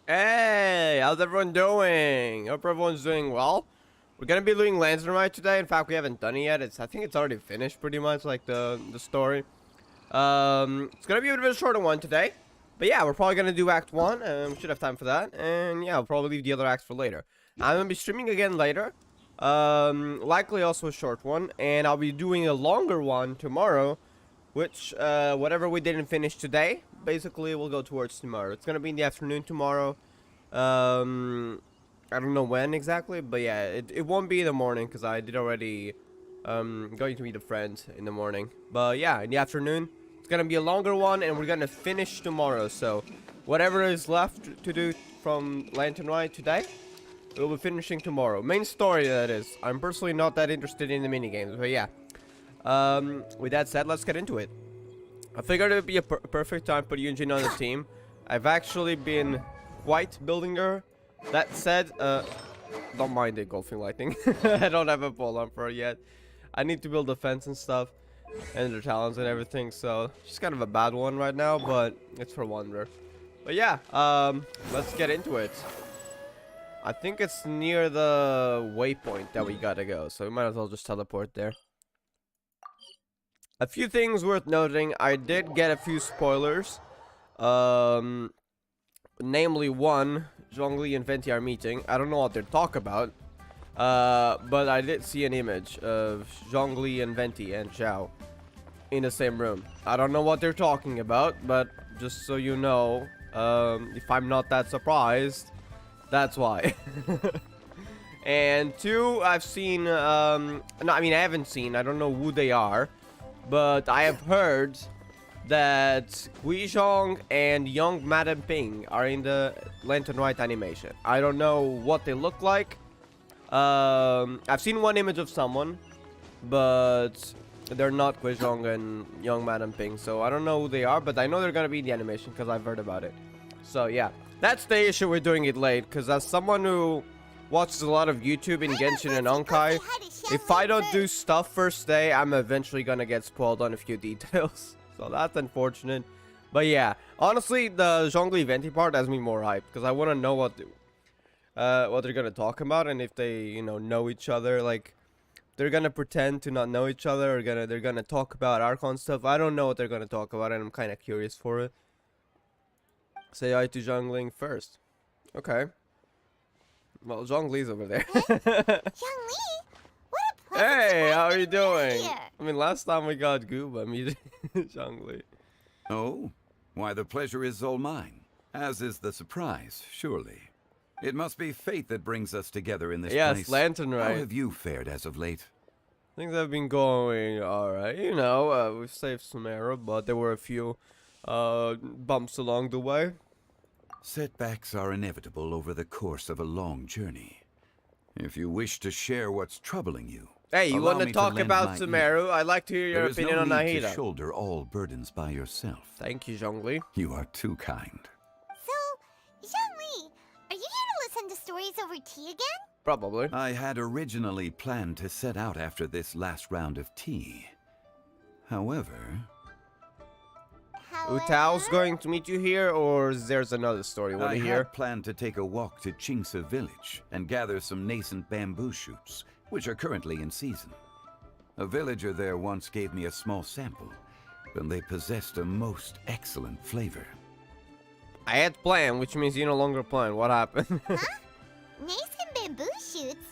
Hey, how's everyone doing? Hope everyone's doing well. We're gonna be doing Rite today. In fact, we haven't done it yet. I think it's already finished pretty much, like the story. It's gonna be a bit of a shorter one today. But yeah, we're probably gonna do Act 1, and we should have time for that. And yeah, we'll probably leave the other acts for later. I'm gonna be streaming again later. Likely also a short one. And I'll be doing a longer one tomorrow. Which, whatever we didn't finish today, basically we'll go towards tomorrow. It's gonna be in the afternoon tomorrow. I don't know when exactly, but yeah, it won't be in the morning because I did already going to meet a friend in the morning. But yeah, in the afternoon, it's gonna be a longer one, and we're gonna finish tomorrow. So whatever is left to do from Rite today, we'll be finishing tomorrow. Main story, that is. I'm personally not that interested in the minigames, but yeah. With that said, let's get into it. I figured it would be a perfect time to put Yunjin on the team. I've actually been quite building her. That said, don't mind the golfing lighting. I don't have a pole on for her yet. I need to build a fence and stuff, and their talents and everything. So she's kind of a bad one right now, but it's for wonder. But yeah, let's get into it. I think it's near the waypoint that we gotta go, so we might as well just teleport there. A few things worth noting. I did get a few spoilers. Namely one, Zhongli and Venti are meeting. I don't know what they're talking about. But I did see an image of Zhongli and Venti and Zhao in the same room. I don't know what they're talking about, but just so you know, if I'm not that surprised, that's why. And two, I've seen, no, I mean, I haven't seen, I don't know who they are. But I have heard that Guizhong and young Madam Ping are in the Rite animation. I don't know what they look like. I've seen one image of someone, but they're not Guizhong and young Madam Ping. So I don't know who they are, but I know they're gonna be in the animation because I've heard about it. So yeah, that's the issue with doing it late. Because as someone who watches a lot of YouTube in Genshin and Honkai, if I don't do stuff first day, I'm eventually gonna get spoiled on a few details. So that's unfortunate. But yeah, honestly, the Zhongli Venti part has me more hyped because I want to know what they're gonna talk about, and if they, you know each other. Like, they're gonna pretend to not know each other, or they're gonna talk about Archon stuff. I don't know what they're gonna talk about, and I'm kind of curious for it. Say hi to Zhongling first. Okay. Well, Zhongli's over there. Zhongli, what a pleasant Hey, how are you doing? here. I mean, last time we got Gooba meeting Zhongli. Oh? Why, the pleasure is all mine. As is the surprise, surely. It must be fate that brings us together in this place. Yes, Rite. How have you fared as of late? Things have been going alright. You know, we've saved some error, but there were a few bumps along the way. Setbacks are inevitable over the course of a long journey. If you wish to share what's troubling you, Hey, you want to talk lend about my ear. Sumeru? I'd like to hear your There is opinion no on need to Nahida. shoulder all burdens by yourself. Thank you, Zhongli. You are too kind. So, Zhongli, are you here to listen to stories over tea again? Probably. I had originally planned to set out after this last round of tea. However, Utao's going to meet you here, or there's another story? Want I to hear? had planned to take a walk to Chingsa village and gather some nascent bamboo shoots, which are currently in season. A villager there once gave me a small sample, and they possessed a most excellent flavor. I had planned, which means you no longer plan. What happened? Huh? Nascent bamboo shoots?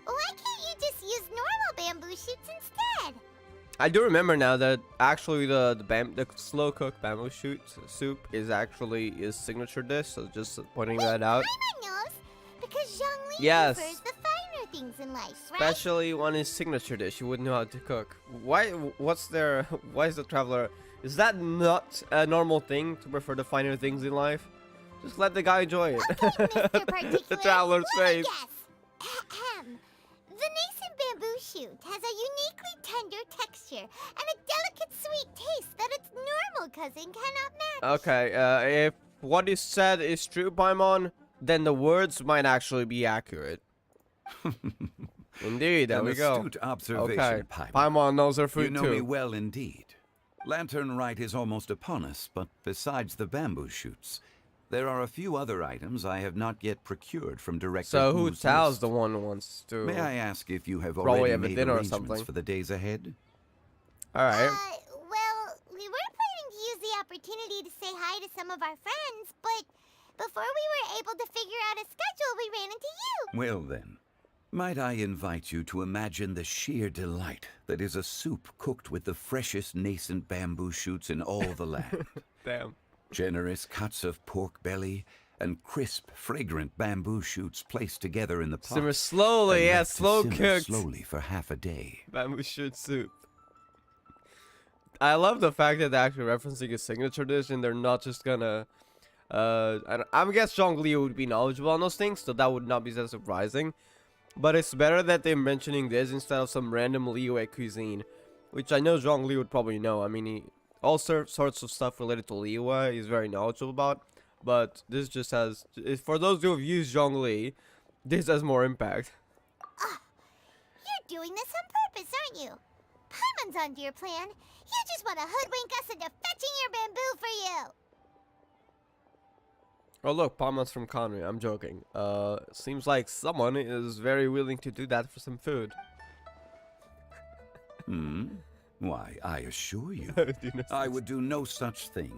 Why can't you just use normal bamboo shoots instead? I do remember now that actually the slow cooked bamboo shoot soup is actually his signature dish. So just pointing that out. Paimon knows, because Zhongli Yes. prefers the finer things in life, right? Especially on his signature dish, you wouldn't know how to cook. Why? What's their? Why is the traveler? Is that not a normal thing to prefer the finer things in life? Just let the guy enjoy it. Okay, Mr. Particular, The traveler's let me face. guess. Ahem. The nascent bamboo shoot has a uniquely tender texture and a delicate sweet taste that its normal cousin cannot match. Okay, if what is said is true, Paimon, then the words might actually be accurate. Indeed, there An we go. astute observation, Okay, Paimon. Paimon knows her food You know too. me well indeed. Rite is almost upon us, but besides the bamboo shoots, There are a few other items I have not yet procured from Director So who Wu's tells list. the one who wants to? May I ask if you have Probably already have a made dinner or arrangements something. for the days ahead? All right. Well, we were planning to use the opportunity to say hi to some of our friends, but before we were able to figure out a schedule, we ran into you. Well then, might I invite you to imagine the sheer delight that is a soup cooked with the freshest nascent bamboo shoots in all the land. Damn. Generous cuts of pork belly and crisp, fragrant bamboo shoots placed together in the pot. Simmer slowly, and yeah, left to slow simmer cooked. slowly for half a day. Bamboo shoot soup. I love the fact that they're actually referencing a signature dish and they're not just gonna. I guess Zhongli would be knowledgeable on those things, so that would not be that surprising. But it's better that they're mentioning this instead of some random Liyue cuisine, which I know Zhongli would probably know. I mean, all sorts of stuff related to Liyue he's very knowledgeable about. But this just has, for those who have used Zhongli, this has more impact. You're doing this on purpose, aren't you? Paimon's onto your plan. You just want to hoodwink us into fetching your bamboo for you. Oh look, Palmas from Conway. I'm joking. Seems like someone is very willing to do that for some food. Why, I assure you, Do you know I would do no such thing.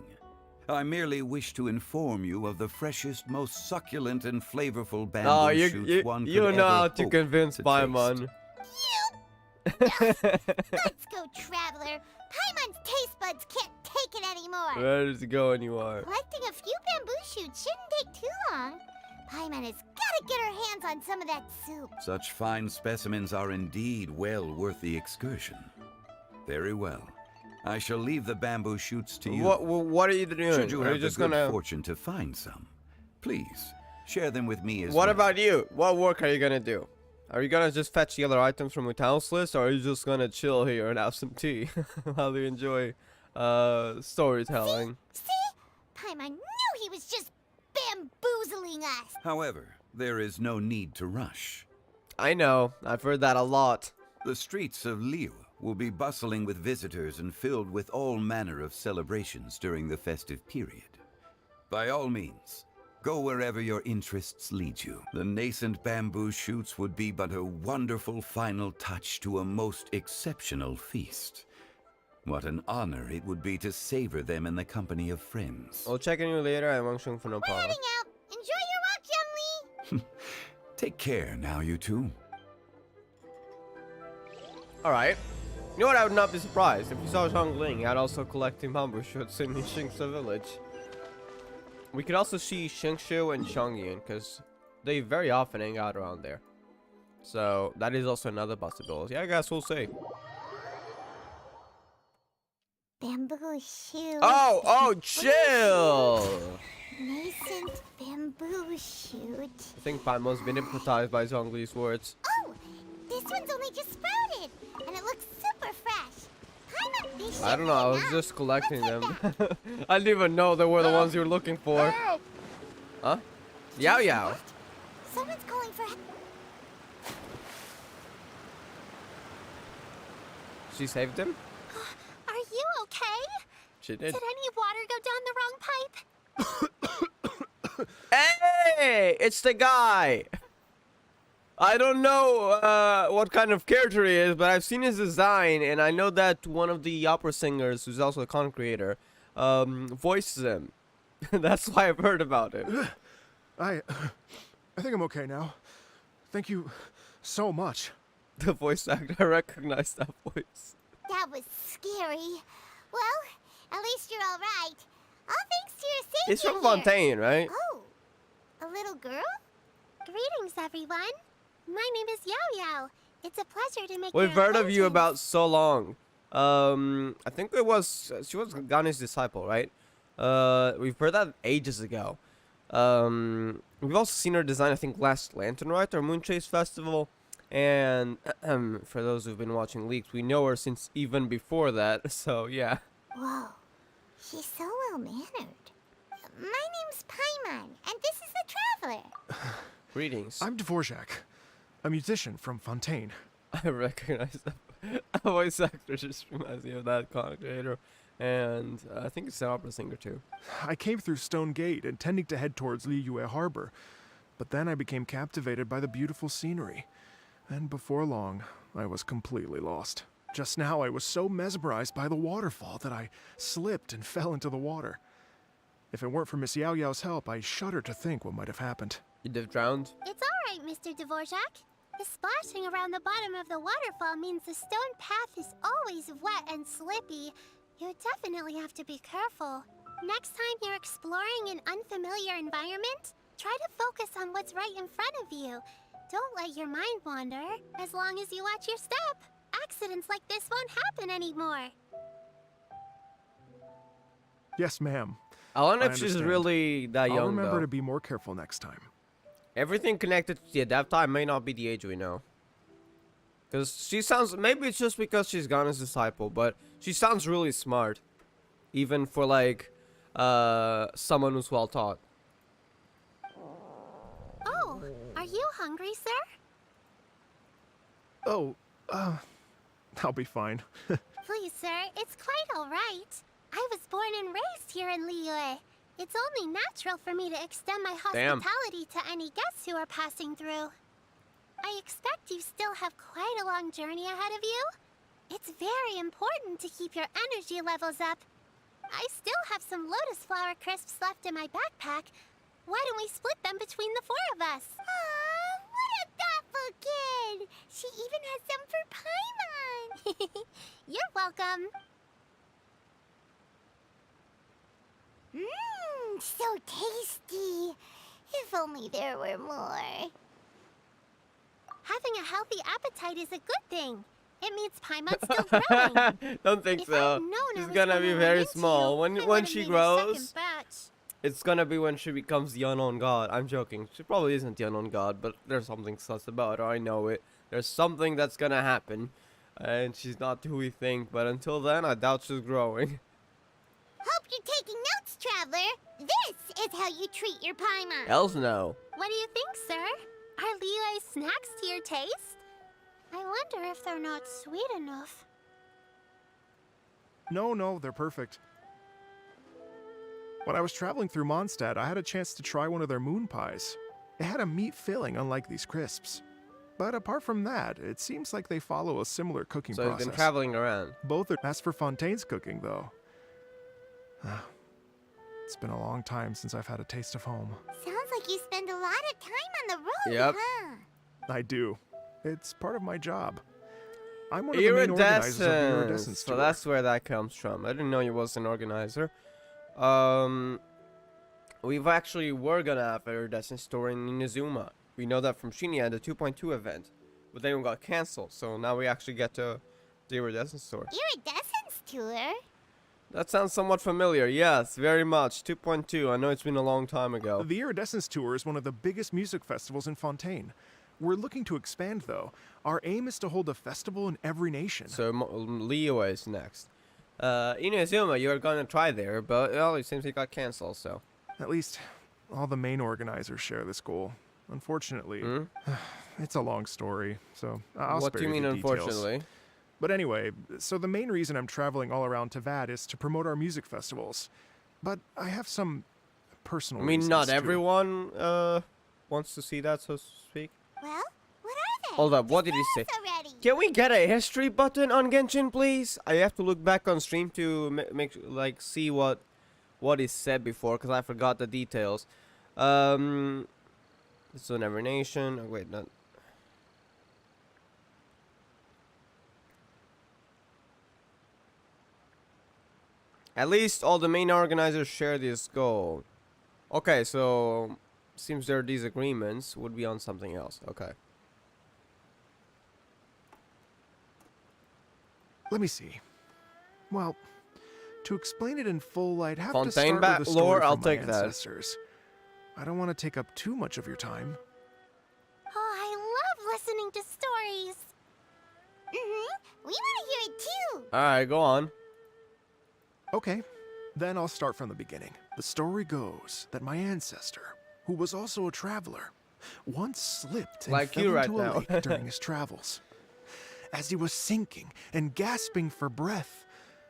I merely wish to inform you of the freshest, most succulent and flavorful bamboo Oh, shoots one could you know ever how to hope convince to Paimon. Let's go, traveler. Paimon's taste buds can't take it anymore. Where does it go anymore? Collecting a few bamboo shoots shouldn't take too long. Paimon has got to get her hands on some of that soup. Such fine specimens are indeed well worth the excursion. Very well. I shall leave the bamboo shoots to you. What are you doing? Should you Are have you the just good gonna? fortune to find some, please share them with me as What well. about you? What work are you gonna do? Are you gonna just fetch the other items from Mutan's list, or are you just gonna chill here and have some tea while you enjoy storytelling? See? Paimon knew he was just bamboozling us. However, there is no need to rush. I know. I've heard that a lot. The streets of Liyue will be bustling with visitors and filled with all manner of celebrations during the festive period. By all means, go wherever your interests lead you. The nascent bamboo shoots would be but a wonderful final touch to a most exceptional feast. What an honor it would be to savor them in the company of friends. I'll check on you later. I'm Wangsheng for no We're power. heading out. Enjoy your walk, Young Lee. Take care now, you two. Alright. You know what? I would not be surprised if we saw Zhongling out also collecting bamboo shoots in Xingshi village. We could also see Xingshu and Chongyin, because they very often hang out around there. So that is also another possibility. I guess we'll see. Bamboo shoot. Oh, chill! Nascent bamboo shoot. I think Paimon's been hypnotized by Zhongli's words. Oh, this one's only just sprouted, and it looks super fresh. Paimon, they should I don't know, I was be just collecting Let's them. head I didn't even know they were the ones you were looking for. Huh? Yao Yao. What? Someone's calling for help. She saved him? Are you okay? She did. Did any water go down the wrong pipe? Hey! It's the guy! I don't know what kind of character he is, but I've seen his design, and I know that one of the opera singers, who's also a content creator, voices him. That's why I've heard about it. I think I'm okay now. Thank you so much. The voice actor, I recognize that voice. That was scary. Well, at least you're all right. All thanks to your savior He's from here. Fontaine, right? Oh, a little girl? Greetings, everyone. My name is Yao Yao. It's a pleasure to make We've your heard of you acquaintance. about so long. I think she was Gani's disciple, right? We've heard that ages ago. We've also seen her design, I think, last Lantern Rite or Moonchase Festival. And for those who've been watching leaks, we know her since even before that. So yeah. Whoa, she's so well-mannered. My name's Paimon, and this is the Traveler. Greetings. I'm Dvorak, a musician from Fontaine. I recognize that. A voice actor just reminds me of that content creator. and I think it's an opera singer too. I came through Stone Gate, intending to head towards Liyue Harbor, but then I became captivated by the beautiful scenery. And before long, I was completely lost. Just now, I was so mesmerized by the waterfall that I slipped and fell into the water. If it weren't for Miss Yao Yao's help, I shudder to think what might have happened. You'd have drowned. It's all right, Mr. Dvorak. The splashing around the bottom of the waterfall means the stone path is always wet and slippy. You definitely have to be careful. Next time you're exploring an unfamiliar environment, try to focus on what's right in front of you. Don't let your mind wander. As long as you watch your step, accidents like this won't happen anymore. Yes, ma'am. I wonder I if she's understand. really that young I'll remember though. to be more careful next time. Everything connected to the Adepti may not be the age we know. Because she sounds, maybe it's just because she's Gana's disciple, but she sounds really smart. Even for like, someone who's well taught. Oh, are you hungry, sir? Oh, I'll be fine. Please, sir, it's quite all right. I was born and raised here in Liyue. It's only natural for me to extend my Damn. hospitality to any guests who are passing through. I expect you still have quite a long journey ahead of you. It's very important to keep your energy levels up. I still have some lotus flower crisps left in my backpack. Why don't we split them between the four of us? Aw, what a thoughtful kid! She even has some for Paimon! You're welcome. Mmm, so tasty. If only there were more. Having a healthy appetite is a good thing. It means Paimon's still growing. Don't think If so. I'd known I She's was gonna gonna be run very into small. you, I When would've she made a grows, second batch. it's gonna be when she becomes the unknown god. I'm joking. She probably isn't the unknown god, but there's something sus about her. I know it. There's something that's gonna happen, and she's not who we think. But until then, I doubt she's growing. Hope you're taking notes, traveler. This is how you treat your Paimon. Hells no. What do you think, sir? Are Liyue's snacks to your taste? I wonder if they're not sweet enough. No, they're perfect. When I was traveling through Mondstadt, I had a chance to try one of their moon pies. It had a meat filling, unlike these crisps. But apart from that, it seems like they follow a similar cooking So you've process. been traveling around. Both are. As for Fontaine's cooking, though, it's been a long time since I've had a taste of home. Sounds like you spend a lot of time on the road, Yep. huh? I do. It's part of my job. I'm one of the main organizers of the Iridescence Iridescence. So tour. that's where that comes from. I didn't know you was an organizer. We've actually were gonna have Iridescence tour in Inazuma. We know that from Shinya, the 2.2 event, but then it got cancelled. So now we actually get to the Iridescence tour. Iridescence tour? That sounds somewhat familiar. Yes, very much. 2.2. I know it's been a long time ago. The Iridescence Tour is one of the biggest music festivals in Fontaine. We're looking to expand, though. Our aim is to hold a festival in every nation. So Leo is next. Inazuma, you're gonna try there, but well, it seems it got cancelled. So. At least, all the main organizers share this goal. Unfortunately, Hmm? it's a long story, so I'll What spare do you mean, the details. unfortunately? But anyway, so the main reason I'm traveling all around Tavad is to promote our music festivals. But I have some personal I mean, reasons, not too. everyone wants to see that, so to speak. Well, what are they? Hold up, what did he say? Tell us already. Can we get a history button on Genshin, please? I have to look back on stream to see what is said before, because I forgot the details. It's on every nation. Oh, wait, not. At least all the main organizers share this goal. Okay, so seems their disagreements would be on something else. Okay. Let me see. Well, to explain it in full, I'd have to Fontaine start back with a story lore, from I'll my take that. ancestors. I don't want to take up too much of your time. Oh, I love listening to stories. We want to hear it too. Alright, go on. Okay, then I'll start from the beginning. The story goes that my ancestor, who was also a traveler, once slipped and Like fell you right into a now. lake during his travels. As he was sinking and gasping for breath,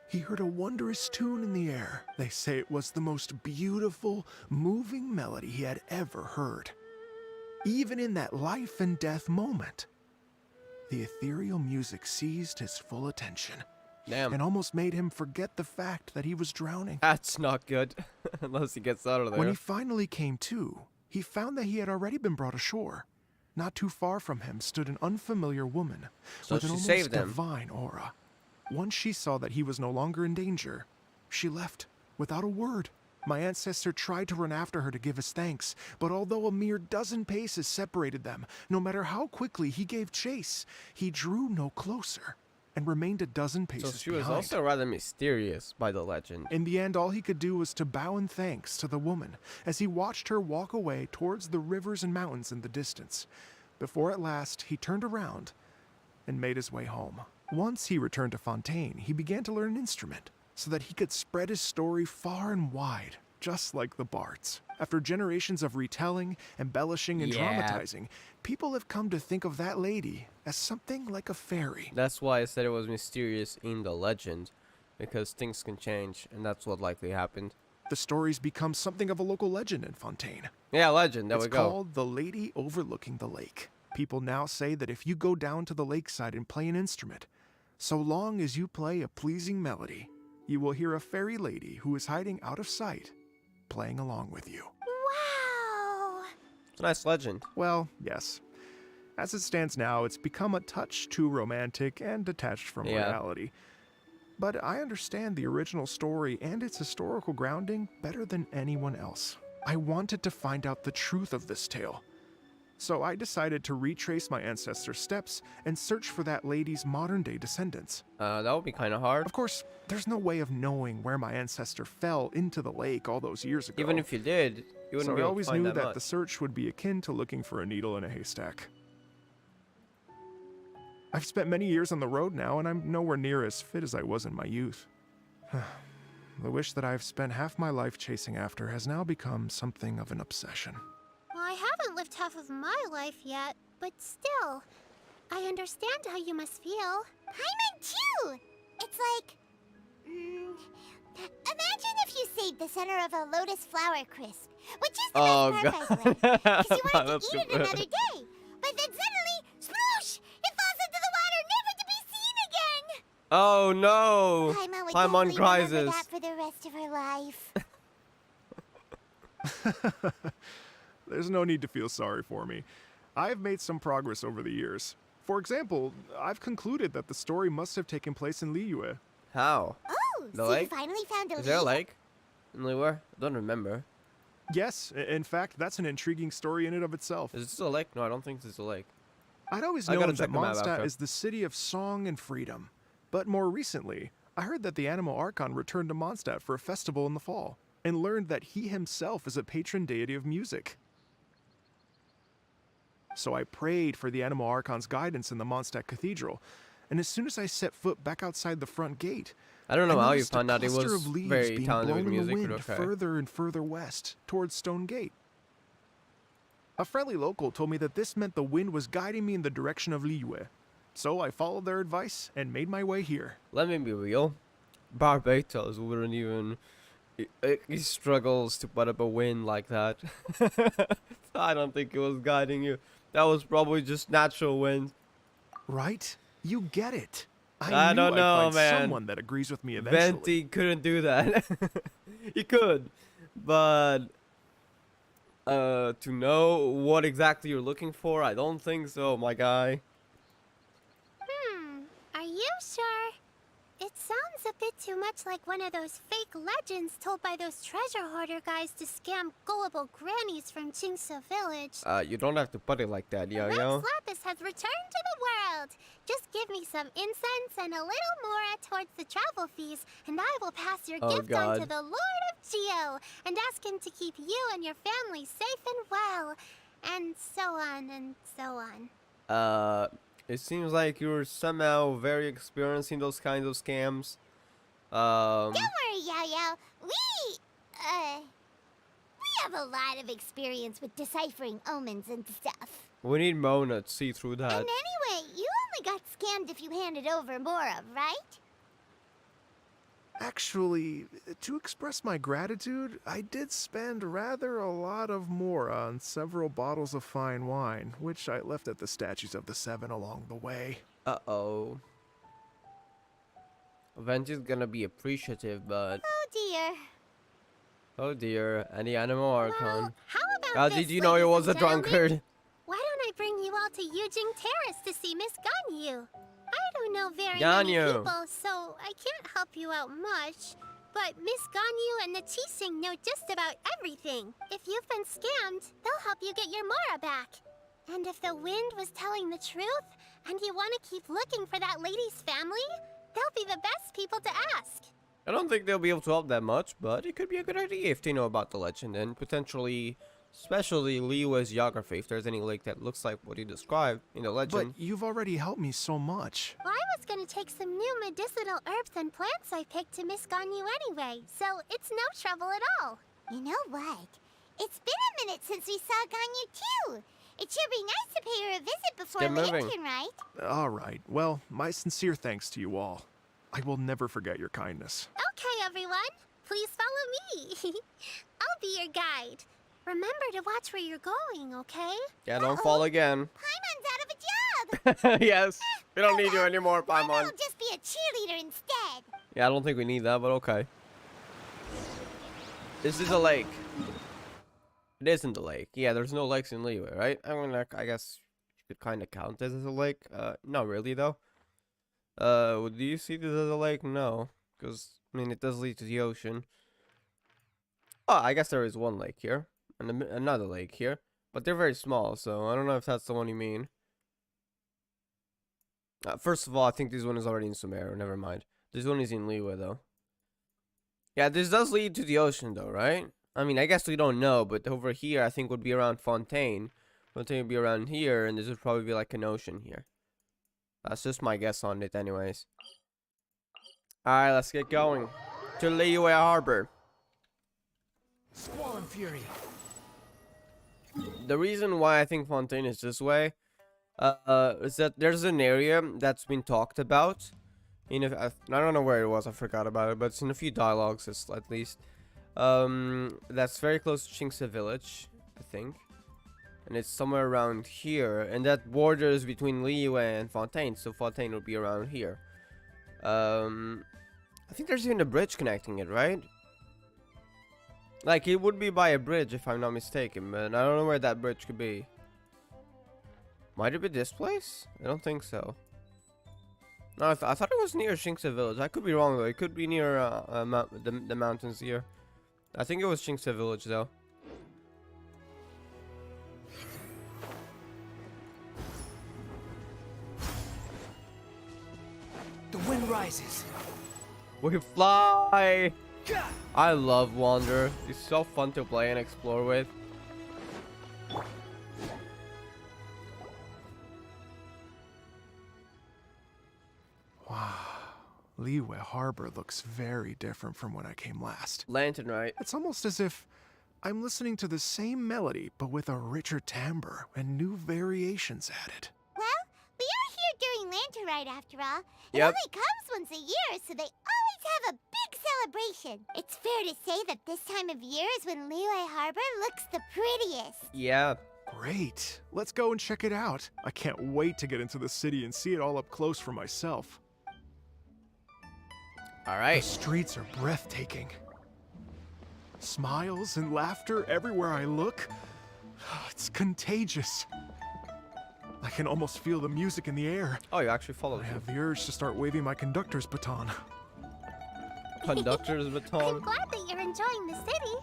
he heard a wondrous tune in the air. They say it was the most beautiful, moving melody he had ever heard. Even in that life and death moment, the ethereal music seized his full attention Damn. and almost made him forget the fact that he was drowning. That's not good. Unless he gets out of there. When he finally came to, he found that he had already been brought ashore. Not too far from him stood an unfamiliar woman So with an she almost saved him. divine aura. Once she saw that he was no longer in danger, she left without a word. My ancestor tried to run after her to give his thanks, but although a mere dozen paces separated them, no matter how quickly he gave chase, he drew no closer and remained a dozen paces So she was behind. also rather mysterious by the legend. In the end, all he could do was to bow in thanks to the woman as he watched her walk away towards the rivers and mountains in the distance, before at last he turned around and made his way home. Once he returned to Fontaine, he began to learn an instrument so that he could spread his story far and wide, just like the bards. After generations of retelling, embellishing, and Yeah. dramatizing, people have come to think of that lady as something like a fairy. That's why I said it was mysterious in the legend. Because things can change, and that's what likely happened. The story's become something of a local legend in Fontaine. Yeah, legend. There It's we go. called The Lady Overlooking the Lake. People now say that if you go down to the lakeside and play an instrument, so long as you play a pleasing melody, you will hear a fairy lady who is hiding out of sight, playing along with you. Wow! It's a nice legend. Well, yes. As it stands now, it's become a touch too romantic and detached from Yeah. reality. But I understand the original story and its historical grounding better than anyone else. I wanted to find out the truth of this tale. So I decided to retrace my ancestors' steps and search for that lady's modern-day descendants. That would be kind of hard. Of course, there's no way of knowing where my ancestor fell into the lake all those years ago. Even if you did, you wouldn't So be I able always to find knew that that much. the search would be akin to looking for a needle in a haystack. I've spent many years on the road now, and I'm nowhere near as fit as I was in my youth. The wish that I've spent half my life chasing after has now become something of an obsession. Well, I haven't lived half of my life yet, but still, I understand how you must feel. Paimon too! It's like... imagine if you saved the center of a lotus flower crisp, which is the Oh, best part, by the way, because you wanted That's to eat it good. another day. But then suddenly, sploosh! It falls into the water, never to be seen again! Oh no! Paimon would Paimon definitely cries. remember that for the rest of her life. There's no need to feel sorry for me. I've made some progress over the years. For example, I've concluded that the story must have taken place in Liyue. How? Oh, The so lake? you finally found a Is there a lead? lake? In Liwer? I don't remember. Yes, in fact, that's an intriguing story in and of itself. Is it still a lake? No, I don't think it's a lake. I'd always I gotta known check that the map Mondstadt after. is the city of song and freedom. But more recently, I heard that the Animal Archon returned to Mondstadt for a festival in the fall, and learned that he himself is a patron deity of music. So I prayed for the Animal Archon's guidance in the Mondstadt Cathedral, and as soon as I set foot back outside the front gate, I don't know I how you noticed a found out he cluster was of leaves very being talented blown with in the music, wind but okay. further and further west, towards Stone Gate. A friendly local told me that this meant the wind was guiding me in the direction of Liyue. So I followed their advice and made my way here. Let me be real. Barbatos wouldn't even... He struggles to put up a win like that. I don't think it was guiding you. That was probably just natural wind. Right? You get it. I knew don't I'd know, find man. someone that agrees with me eventually. Venti couldn't do that. He could. But... to know what exactly you're looking for, I don't think so, my guy. Are you sure? It sounds a bit too much like one of those fake legends told by those treasure hoarder guys to scam gullible grannies from Chingsa Village. You don't have to put it like that, The yo Rex yo. Lapis has returned to the world. Just give me some incense and a little more towards the travel fees, and I will pass your Oh, gift on to God. the Lord of Geo and ask him to keep you and your family safe and well. And so on and so on. It seems like you're somehow very experienced in those kinds of scams. Don't worry, Yao Yao. We have a lot of experience with deciphering omens and stuff. We need Mona to see through that. And anyway, you only got scammed if you handed over Mora, right? Actually, to express my gratitude, I did spend rather a lot of more on several bottles of fine wine, which I left at the statues of the seven along the way. Uh-oh. Venti's gonna be appreciative, but... Oh dear. Oh dear, any animal Well, archon. how about How this, did you know he ladies was a and gentlemen? drunkard? Why don't I bring you all to Yujing Terrace to see Miss Ganyu? I don't know very Ganyu. many people, so I can't help you out much. But Miss Ganyu and the Chising know just about everything. If you've been scammed, they'll help you get your Mora back. And if the wind was telling the truth, and you want to keep looking for that lady's family, they'll be the best people to ask. I don't think they'll be able to help that much, but it could be a good idea if they know about the legend and potentially, especially Liyue's geography, if there's any lake that looks like what he described in the legend. But you've already helped me so much. Well, I was gonna take some new medicinal herbs and plants I picked to Miss Ganyu anyway, so it's no trouble at all. You know what? It's been a minute since we saw Ganyu too. It should be nice to pay her a visit before Get moving. Lantern, right? All right. Well, my sincere thanks to you all. I will never forget your kindness. Okay, everyone, please follow me. I'll be your guide. Remember to watch where you're going, okay? Yeah, don't fall again. Paimon's out of a job. Yes, we don't need you anymore, Paimon. I'll just be a cheerleader instead. Yeah, I don't think we need that, but okay. This is a lake. It isn't a lake. Yeah, there's no lakes in Liyue, right? I mean, I guess you could kind of count this as a lake. Not really, though. Do you see this as a lake? No. Because, I mean, it does lead to the ocean. Oh, I guess there is one lake here. And another lake here. But they're very small, so I don't know if that's the one you mean. First of all, I think this one is already in Sumeru. Never mind. This one is in Liyue, though. Yeah, this does lead to the ocean, though, right? I mean, I guess we don't know, but over here, I think would be around Fontaine. Fontaine would be around here, and this would probably be like an ocean here. That's just my guess on it, anyways. Alright, let's get going. To Liyue Harbor. Squall and Fury. The reason why I think Fontaine is this way is that there's an area that's been talked about. I don't know where it was, I forgot about it, but it's in a few dialogues at least. That's very close to Qingce Village, I think. And it's somewhere around here, and that borders between Liyue and Fontaine, so Fontaine will be around here. I think there's even a bridge connecting it, right? Like, it would be by a bridge if I'm not mistaken, but I don't know where that bridge could be. Might it be this place? I don't think so. No, I thought it was near Qingce Village. I could be wrong though. It could be near the mountains here. I think it was Qingce Village though. The wind rises. We fly! I love Wander. It's so fun to play and explore with. Wow. Liyue Harbor looks very different from when I came last. Lantern, right? It's almost as if I'm listening to the same melody, but with a richer timbre and new variations added. Well, we are here during Lantern Rite after all. It Yep. only comes once a year, so they always have a big celebration. It's fair to say that this time of year is when Liyue Harbor looks the prettiest. Yeah. Great. Let's go and check it out. I can't wait to get into the city and see it all up close for myself. The Alright. streets are breathtaking. Smiles and laughter everywhere I look. It's contagious. I can almost feel the music in the air. Oh, you actually followed I him. have the urge to start waving my conductor's baton. Conductor's I'm baton. glad that you're enjoying the city.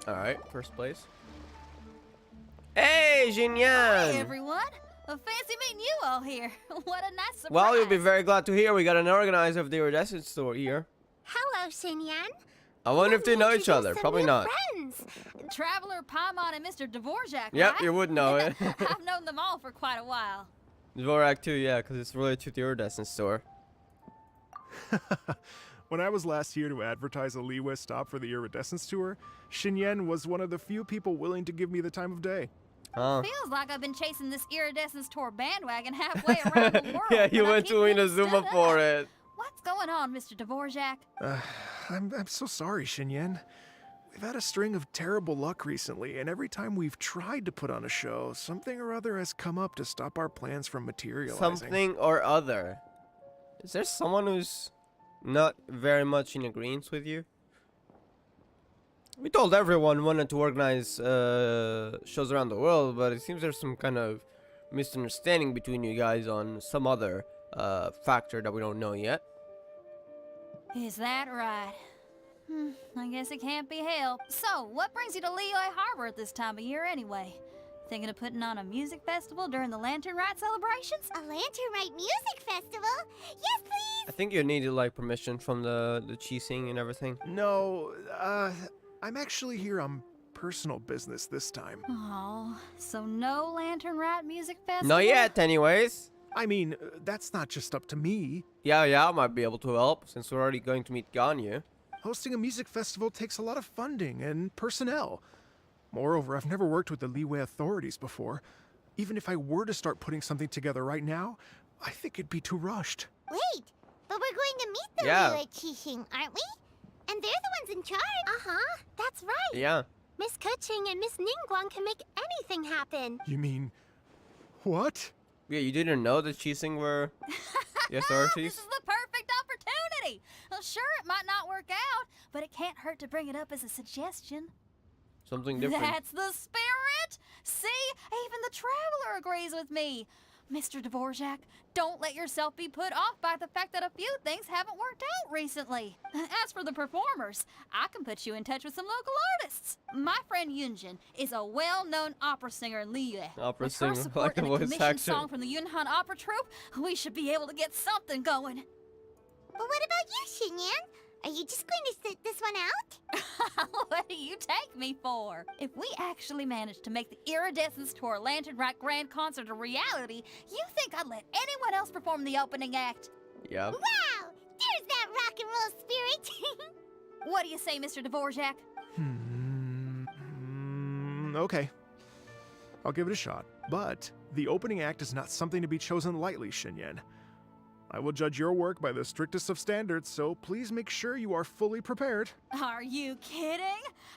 Alright, first place. Hey, Jinyan! Hey everyone! Fancy meeting you all here. What a nice surprise! Well, you'll be very glad to hear we got an organizer of the iridescent store here. Hello, Xinyan. I wonder if they know each Introduce other. some Probably new not. Friends. Traveler, Paimon, and Mr. Dvorak, Yep, right? you would know it. I've known them all for quite a while. Dvorak too, yeah, because it's related to the iridescent store. When I was last here to advertise a Liyue stop for the Iridescence tour, Xinyan was one of the few people willing to give me the time of day. Oh. Feels like I've been chasing this Iridescence Tour bandwagon halfway around the world. Yeah, you and I went keep to getting Inazuma stood for up. it. What's going on, Mr. Dvorak? I'm so sorry, Xinyan. We've had a string of terrible luck recently, and every time we've tried to put on a show, something or other has come up to stop our plans from materializing. Something or other. Is there someone who's not very much in agreement with you? We told everyone we wanted to organize shows around the world, but it seems there's some kind of misunderstanding between you guys on some other factor that we don't know yet. Is that right? I guess it can't be helped. So, what brings you to Liyue Harbor at this time of year anyway? Thinking of putting on a music festival during the Lantern Rite celebrations? A Lantern Rite music festival? Yes, please! I think you needed like permission from the Qixing and everything. No, I'm actually here on personal business this time. Oh, so no Lantern Rite music festival? Not yet, anyways. I mean, that's not just up to me. Yeah, I might be able to help since we're already going to meet Ganyu. Hosting a music festival takes a lot of funding and personnel. Moreover, I've never worked with the Liyue authorities before. Even if I were to start putting something together right now, I think it'd be too rushed. Wait, but we're going to meet the Yeah. Liyue Qixing, aren't we? And they're the ones in charge. Uh-huh, that's right. Yeah. Miss Kuching and Miss Ningguang can make anything happen. You mean... what? Yeah, you didn't know the Qixing were the authorities? This is the perfect opportunity! Well, sure, it might not work out, but it can't hurt to bring it up as a suggestion. Something different. That's the spirit! See? Even the Traveler agrees with me. Mr. Dvorak, don't let yourself be put off by the fact that a few things haven't worked out recently. As for the performers, I can put you in touch with some local artists. My friend Yunjin is a well-known opera singer in Liyue. Opera With singer, her like support the and a voice commissioned action. song from the Yunhan Opera Troupe, we should be able to get something going. But what about you, Xinyan? Are you just going to sit this one out? What do you take me for? If we actually manage to make the Iridescence Tour Lantern Rite Grand Concert a reality, you think I'd let anyone else perform the opening act? Yeah. Wow! There's that rock and roll spirit! What do you say, Mr. Dvorak? Okay. I'll give it a shot. But the opening act is not something to be chosen lightly, Xinyan. I will judge your work by the strictest of standards, so please make sure you are fully prepared. Are you kidding?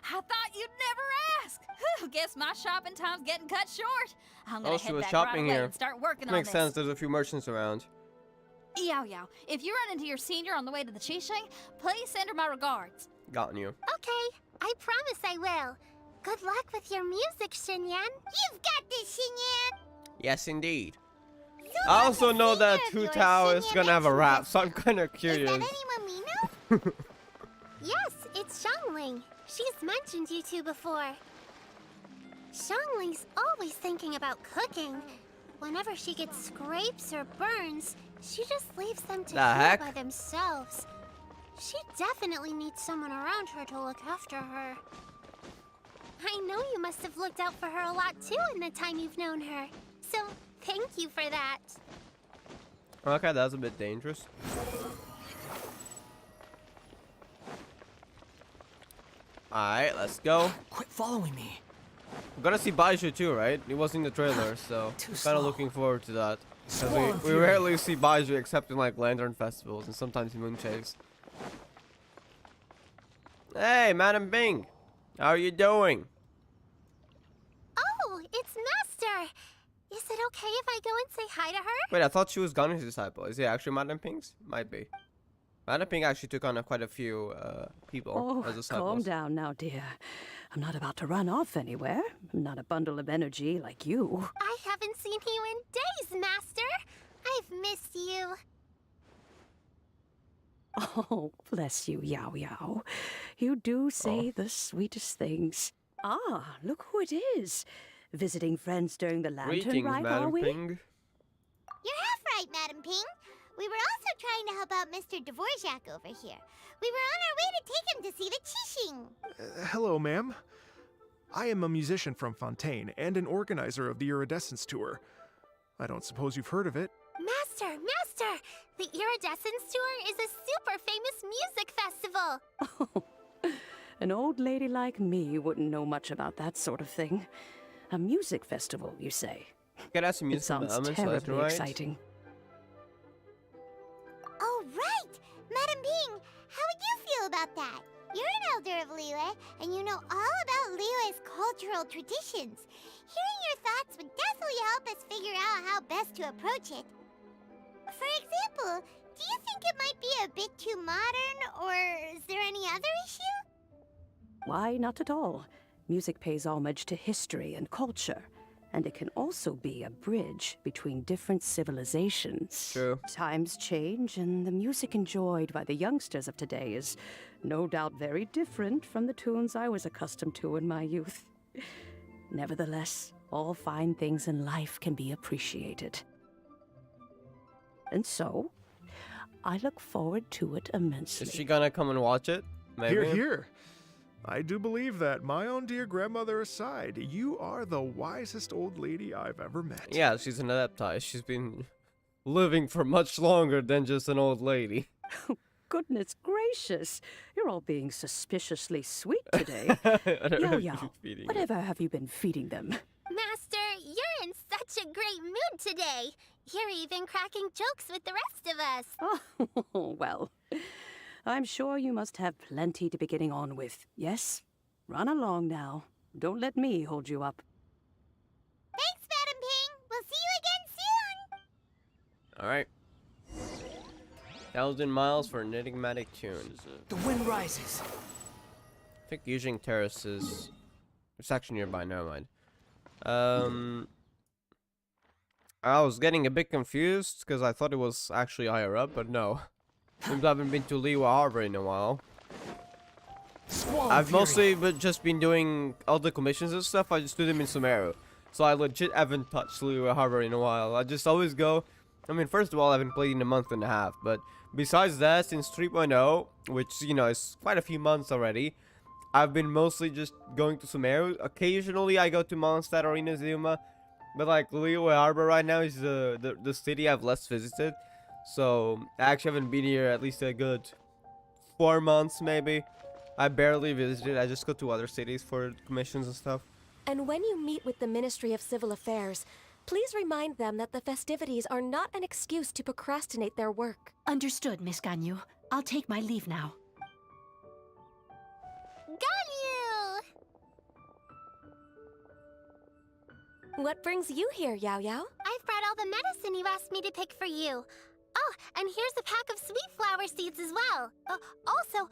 I thought you'd never ask. Whew, guess my shopping time's getting cut short. I'm gonna Oh, she head was back shopping right away here. and start working on Makes this. sense, there's a few merchants around. Yow yow, if you run into your senior on the way to the Qixing, please send her my regards. Gotten you. Okay, I promise I will. Good luck with your music, Xinyan. You've got this, Xinyan! Yes, indeed. So I what's also the know singer that of Hu yours, Tao is Xinyan gonna have a mentioned rap, this? so I'm kinda Is curious. that anyone we know? Yes, it's Xiangling. She's mentioned you two before. Xiangling's always thinking about cooking. Whenever she gets scrapes or burns, she just leaves them to The heal heck? by themselves. She definitely needs someone around her to look after her. I know you must have looked out for her a lot too in the time you've known her. So, thank you for that. Okay, that's a bit dangerous. Alright, let's go. Quit following me. We're gonna see Baiju too, right? He was in the trailer, so Too I'm kinda slow. looking forward to that. Because Squall and we fury. rarely see Baiju except in like lantern festivals and sometimes in moon chaves. Hey, Madam Bing! How are you doing? Oh, it's Master! Is it okay if I go and say hi to her? Wait, I thought she was Ganhu's disciple. Is it actually Madam Ping's? Might be. Madam Ping actually took on quite a few people Oh, as calm disciples. down now, dear. I'm not about to run off anywhere. I'm not a bundle of energy like you. I haven't seen you in days, Master. I've missed you. Oh, bless you, Yao Yao. You do say the sweetest things. Ah, look who it is. Visiting friends during the Lantern Greetings, Rite, are Madam we? Ping. You're half right, Madam Ping. We were also trying to help out Mr. Dvorak over here. We were on our way to take him to see the Qixing. Hello, ma'am. I am a musician from Fontaine and an organizer of the Iridescence Tour. I don't suppose you've heard of it. Master! The Iridescence Tour is a super famous music festival. An old lady like me wouldn't know much about that sort of thing. A music festival, you say? Get us some It music sounds elements, so that's terribly right. exciting. Oh, right! Madam Ping, how would you feel about that? You're an elder of Liyue, and you know all about Liyue's cultural traditions. Hearing your thoughts would definitely help us figure out how best to approach it. For example, do you think it might be a bit too modern, or is there any other issue? Why, not at all. Music pays homage to history and culture, and it can also be a bridge between different civilizations. True. Times change, and the music enjoyed by the youngsters of today is no doubt very different from the tunes I was accustomed to in my youth. Nevertheless, all fine things in life can be appreciated. And so, I look forward to it immensely. Is she gonna come and watch it? Maybe. Here, here. I do believe that, my own dear grandmother aside, you are the wisest old lady I've ever met. Yeah, she's an adepti. She's been living for much longer than just an old lady. Goodness gracious, you're all being suspiciously sweet today. I don't know Yo, if yo, she's feeding it. whatever have you been feeding them? Master, you're in such a great mood today. You're even cracking jokes with the rest of us. Oh, well, I'm sure you must have plenty to be getting on with. Yes? Run along now. Don't let me hold you up. Thanks, Madam Ping. We'll see you again soon. All right. 1,000 miles for enigmatic tunes. The wind rises. I think using terraces. It's actually nearby. Never mind. I was getting a bit confused because I thought it was actually higher up, but no. Seems I haven't been to Liyue Harbor in a while. Swallow I've fury. mostly just been doing all the commissions and stuff. I just do them in Sumeru. So I legit haven't touched Liyue Harbor in a while. I just always go. I mean, first of all, I haven't played in a month and a half. But besides that, since 3.0, which, you know, is quite a few months already, I've been mostly just going to Sumeru. Occasionally, I go to Mondstadt or Inazuma. But, like, Liyue Harbor right now is the city I've less visited. So, I actually haven't been here at least a good 4 months, maybe. I barely visited. I just go to other cities for commissions and stuff. And when you meet with the Ministry of Civil Affairs, please remind them that the festivities are not an excuse to procrastinate their work. Understood, Miss Ganyu. I'll take my leave now. Ganyu! What brings you here, Yao Yao? I've brought all the medicine you asked me to pick for you. Oh, and here's a pack of sweet flower seeds as well. Also,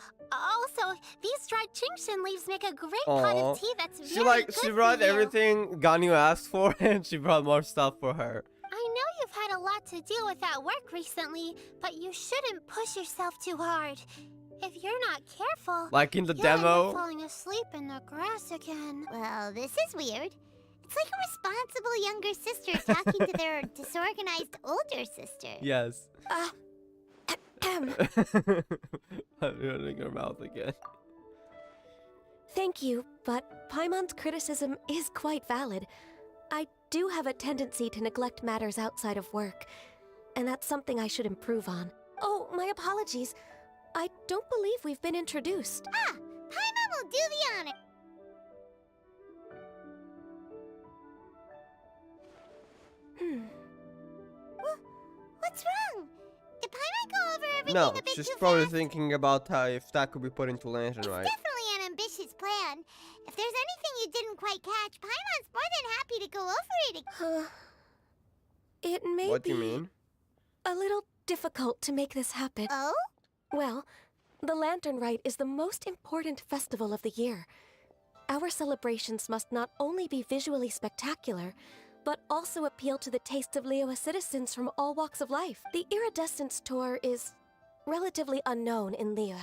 these dried Chingshin leaves make a great pot Aw. of tea that's very good She for brought you. everything Ganyu asked for, and she brought more stuff for her. I know you've had a lot to deal with at work recently, but you shouldn't push yourself too hard. If you're not careful, Like in the you'll end up demo. falling asleep in the grass again. Well, this is weird. It's like a responsible younger sister talking to their disorganized older sister. Yes. Ahem. I'm running her mouth again. Thank you, but Paimon's criticism is quite valid. I do have a tendency to neglect matters outside of work, and that's something I should improve on. Oh, my apologies. I don't believe we've been introduced. Ah, Paimon will do the honor. What's wrong? Did Paimon go over everything No, a bit she's too probably fast? thinking about how if that could be put into Lantern It's Rite. definitely an ambitious plan. If there's anything you didn't quite catch, Paimon's more than happy to go over it again. It may What be do you mean? a little difficult to make this happen. Oh? Well, the Lantern Rite is the most important festival of the year. Our celebrations must not only be visually spectacular, but also appeal to the tastes of Liyue citizens from all walks of life. The Iridescence Tour is relatively unknown in Liyue.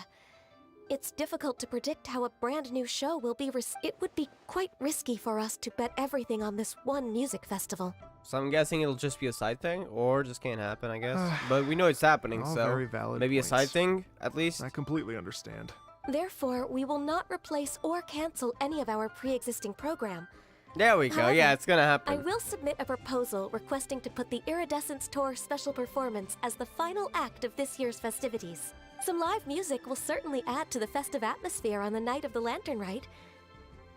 It's difficult to predict how a brand new show will be It would be quite risky for us to bet everything on this one music festival. So I'm guessing it'll just be a side thing, or just can't happen, I guess. But we know it's happening, All so very valid maybe a points. side thing, at least. I completely understand. Therefore, we will not replace or cancel any of our pre-existing program. There we go. However, Yeah, it's gonna I happen. will submit a proposal requesting to put the Iridescence Tour special performance as the final act of this year's festivities. Some live music will certainly add to the festive atmosphere on the night of the Lantern Rite.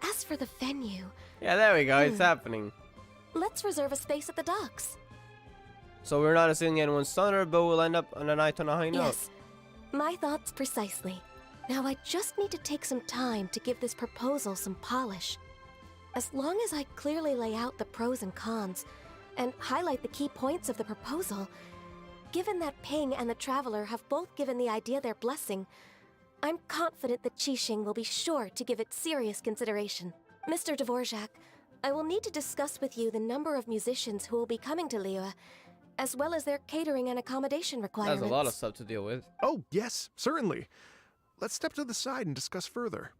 As for the venue, Yeah, there we go. It's happening. let's reserve a space at the docks. So we're not assuming anyone's thunder, but we'll end up on a night on a high note. Yes, my thoughts precisely. Now I just need to take some time to give this proposal some polish. As long as I clearly lay out the pros and cons, and highlight the key points of the proposal, given that Ping and the Traveler have both given the idea their blessing, I'm confident that Qixing will be sure to give it serious consideration. Mr. Dvorak, I will need to discuss with you the number of musicians who will be coming to Liyue, as well as their catering and accommodation requirements. There's a lot of stuff to deal with. Oh, yes, certainly. Let's step to the side and discuss further.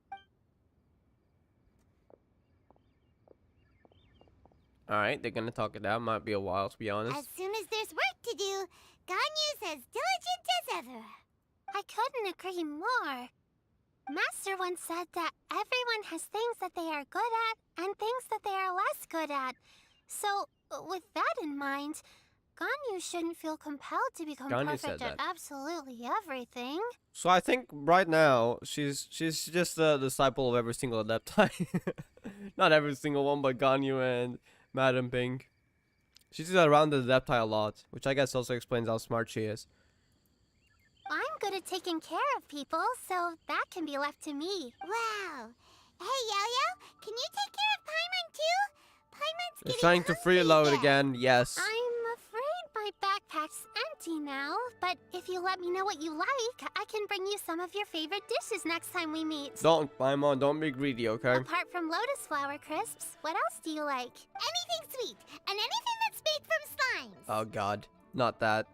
Alright, they're gonna talk it out. Might be a while, to be honest. As soon as there's work to do, Ganyu's as diligent as ever. I couldn't agree more. Master once said that everyone has things that they are good at and things that they are less good at. So, with that in mind, Ganyu shouldn't feel compelled to become Ganyu said perfect at that. absolutely everything. So I think right now, she's just a disciple of every single Adepti. Not every single one, but Ganyu and Madam Pink. She's around the Adepti a lot, which I guess also explains how smart she is. I'm good at taking care of people, so that can be left to me. Wow. Hey, Yo-Yo, can you take care of Paimon too? Paimon's They're getting trying to hungry freeload again, yes. I'm afraid my backpack's empty now, but if you let me know what you like, I can bring you some of your favorite dishes next time we meet. Don't, Paimon, don't be greedy, okay? Apart from lotus flower crisps, what else do you like? Anything sweet, and anything that's made from slimes. Oh god, not that.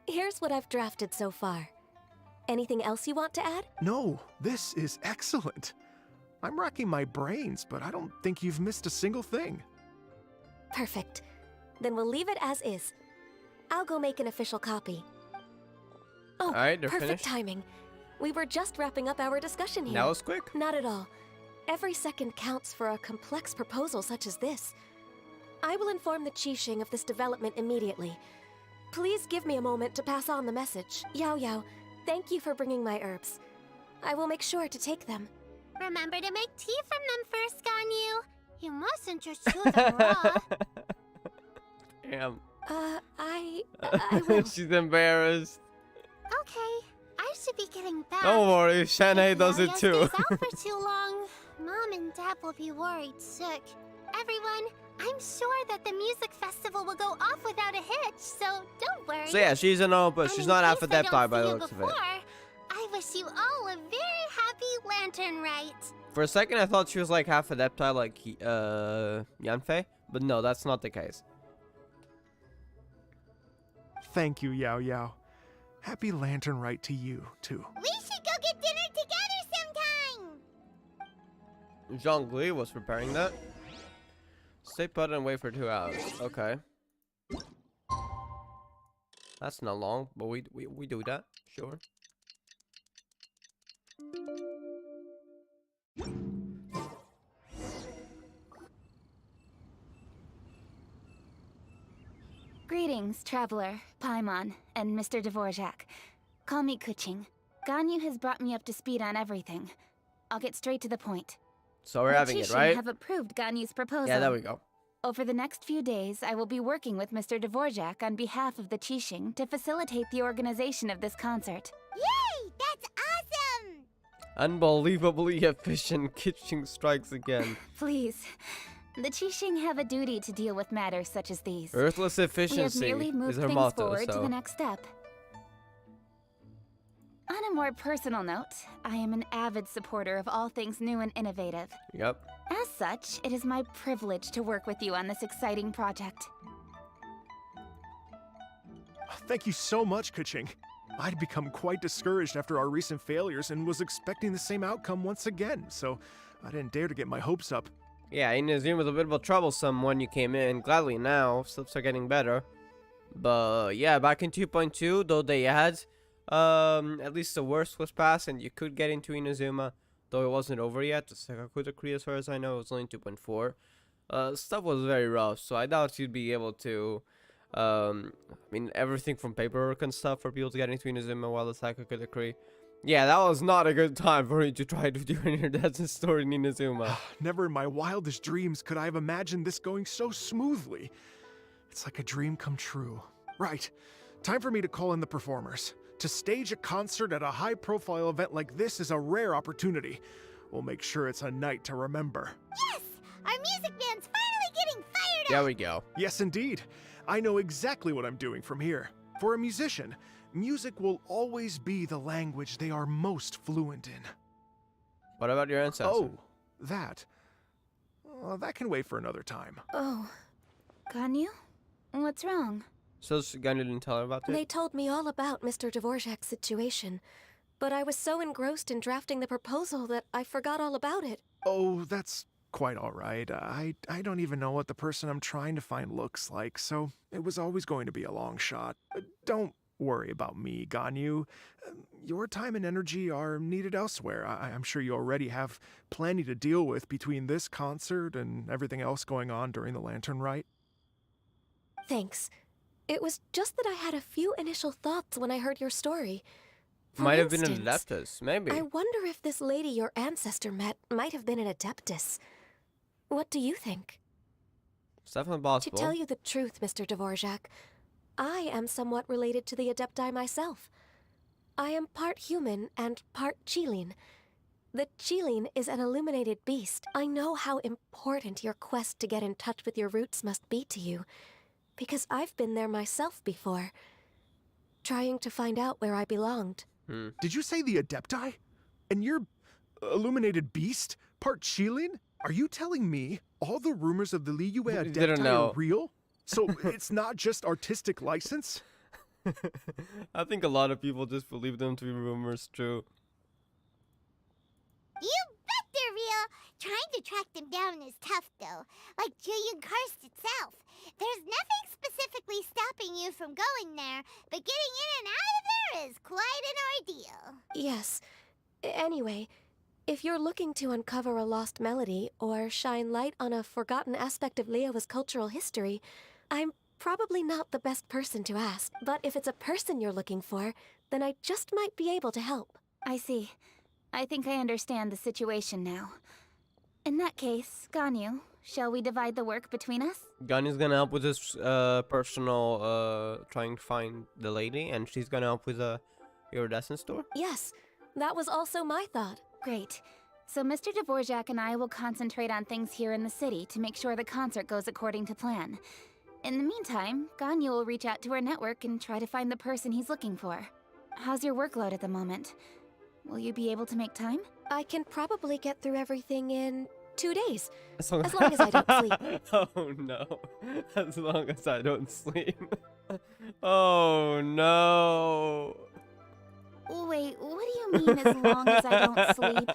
Here's what I've drafted so far. Anything else you want to add? No, this is excellent. I'm racking my brains, but I don't think you've missed a single thing. Perfect. Then we'll leave it as is. I'll go make an official copy. Oh, Alright, they're perfect finished. timing. We were just wrapping up our discussion here. That was quick. Not at all. Every second counts for a complex proposal such as this. I will inform the Qixing of this development immediately. Please give me a moment to pass on the message. Yao Yao, thank you for bringing my herbs. I will make sure to take them. Remember to make tea from them first, Ganyu. You mustn't just chew them raw. Damn. I will. She's embarrassed. Okay, I should be getting back. Don't worry, Shanae does it Yo-Yo too. stays out for too long, Mom and Dad will be worried sick. Everyone, I'm sure that the music festival will go off without a hitch, so don't worry. So yeah, she's an old, but she's not half Adepti Adepti by the looks of it. I wish you all a very happy Lantern Rite. For a second, I thought she was like half Adepti, like Yanfei, but no, that's not the case. Thank you, Yao Yao. Happy Lantern Rite to you, too. We should go get dinner together sometime. Zhongli was preparing that. Stay put and wait for 2 hours. Okay. That's not long, but we do that. Sure. Greetings, Traveler, Paimon, and Mr. Dvorak. Call me Kuching. Ganyu has brought me up to speed on everything. I'll get straight to the point. So we're The having it, Qixing right? have approved Ganyu's proposal. Yeah, there we go. Over the next few days, I will be working with Mr. Dvorak on behalf of the Qixing to facilitate the organization of this concert. Yay! That's awesome! Unbelievably efficient kitchen strikes again. Please. The Qixing have a duty to deal with matters such as these. Earthless We have efficiency merely is moved her things motto, forward to so. the next step. On a more personal note, I am an avid supporter of all things new and innovative. Yep. As such, it is my privilege to work with you on this exciting project. Thank you so much, Kuching. I'd become quite discouraged after our recent failures and was expecting the same outcome once again, so I didn't dare to get my hopes up. Yeah, Inazuma was a bit of a troublesome when you came in. Gladly now, slips are getting better. But yeah, back in 2.2, though they had at least the worst was passed and you could get into Inazuma, though it wasn't over yet. The Sakaku decree, as far as I know, it was only 2.4. Stuff was very rough, so I doubt you'd be able to I mean, everything from paperwork and stuff for people to get into Inazuma while the cycle could decree. Yeah, that was not a good time for you to try to do your dad's story in Inazuma. Never in my wildest dreams could I have imagined this going so smoothly. It's like a dream come true. Right. Time for me to call in the performers. To stage a concert at a high-profile event like this is a rare opportunity. We'll make sure it's a night to remember. Yes! Our music band's finally getting fired up! There we go. Yes, indeed. I know exactly what I'm doing from here. For a musician, music will always be the language they are most fluent in. What about your ancestor? Oh, that. That can wait for another time. Oh. Ganyu? What's wrong? So Ganyu didn't tell her about it? They told me all about Mr. Dvorak's situation, but I was so engrossed in drafting the proposal that I forgot all about it. Oh, that's quite all right. I don't even know what the person I'm trying to find looks like, so it was always going to be a long shot. Don't worry about me, Ganyu. Your time and energy are needed elsewhere. I'm sure you already have plenty to deal with between this concert and everything else going on during the Lantern Rite. Thanks. It was just that I had a few initial thoughts when I heard your story. For Might have been an instance, Adeptus, maybe. I wonder if this lady your ancestor met might have been an Adeptus. What do you think? It's definitely possible. To tell you the truth, Mr. Dvorak, I am somewhat related to the Adepti myself. I am part human and part Qilin. The Qilin is an illuminated beast. I know how important your quest to get in touch with your roots must be to you, because I've been there myself before, trying to find out where I belonged. Did you say the Adepti? And you're illuminated beast? Part Qilin? Are you telling me all the rumors of the Liyue Adepti are real? So it's not just artistic license? I think a lot of people just believe them to be rumors true. You bet they're real! Trying to track them down is tough, though. Like Julian Karst itself. There's nothing specifically stopping you from going there, but getting in and out of there is quite an ordeal. Yes. Anyway, if you're looking to uncover a lost melody or shine light on a forgotten aspect of Liyue's cultural history, I'm probably not the best person to ask. But if it's a person you're looking for, then I just might be able to help. I see. I think I understand the situation now. In that case, Ganyu, shall we divide the work between us? Ganyu's gonna help with his personal trying to find the lady, and she's gonna help with iridescent store? Yes, that was also my thought. Great. So Mr. Dvorak and I will concentrate on things here in the city to make sure the concert goes according to plan. In the meantime, Ganyu will reach out to our network and try to find the person he's looking for. How's your workload at the moment? Will you be able to make time? I can probably get through everything in 2 days. As long as I don't sleep. Oh no. As long as I don't sleep. Oh no. Wait, what do you mean as long as I don't sleep?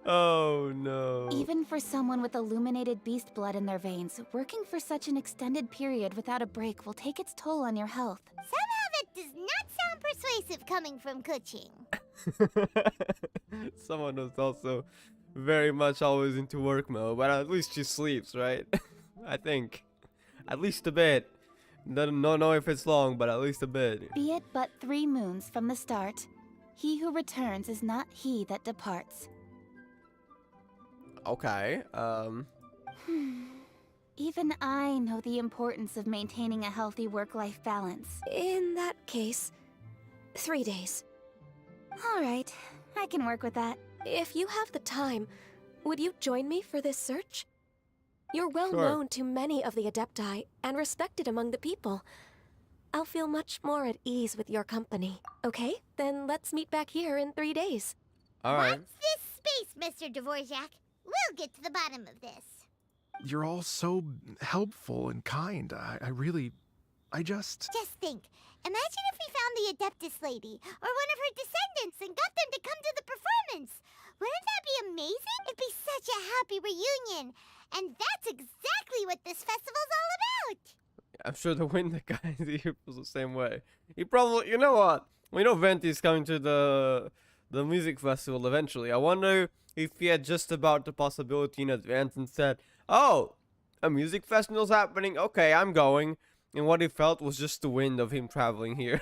Oh no. Even for someone with illuminated beast blood in their veins, working for such an extended period without a break will take its toll on your health. Somehow that does not sound persuasive coming from Kuching. Someone who's also very much always into work mode, but at least she sleeps, right? I think. At least a bit. Don't know if it's long, but at least a bit. Be it but 3 moons from the start, he who returns is not he that departs. Okay, Even I know the importance of maintaining a healthy work-life balance. In that case, 3 days. Alright, I can work with that. If you have the time, would you join me for this search? You're well Sure. known to many of the Adepti and respected among the people. I'll feel much more at ease with your company. Okay, then let's meet back here in 3 days. alright. Watch this space, Mr. Dvorak. We'll get to the bottom of this. You're all so helpful and kind. I just... Just think. Imagine if we found the Adeptus lady, or one of her descendants, and got them to come to the performance. Wouldn't that be amazing? It'd be such a happy reunion. And that's exactly what this festival's all about. I'm sure the Wind guy here feels the same way. He probably, you know what? We know Venti's coming to the music festival eventually. I wonder if he had just about the possibility in advance and said, "Oh, a music festival's happening. Okay, I'm going." and what he felt was just the wind of him traveling here.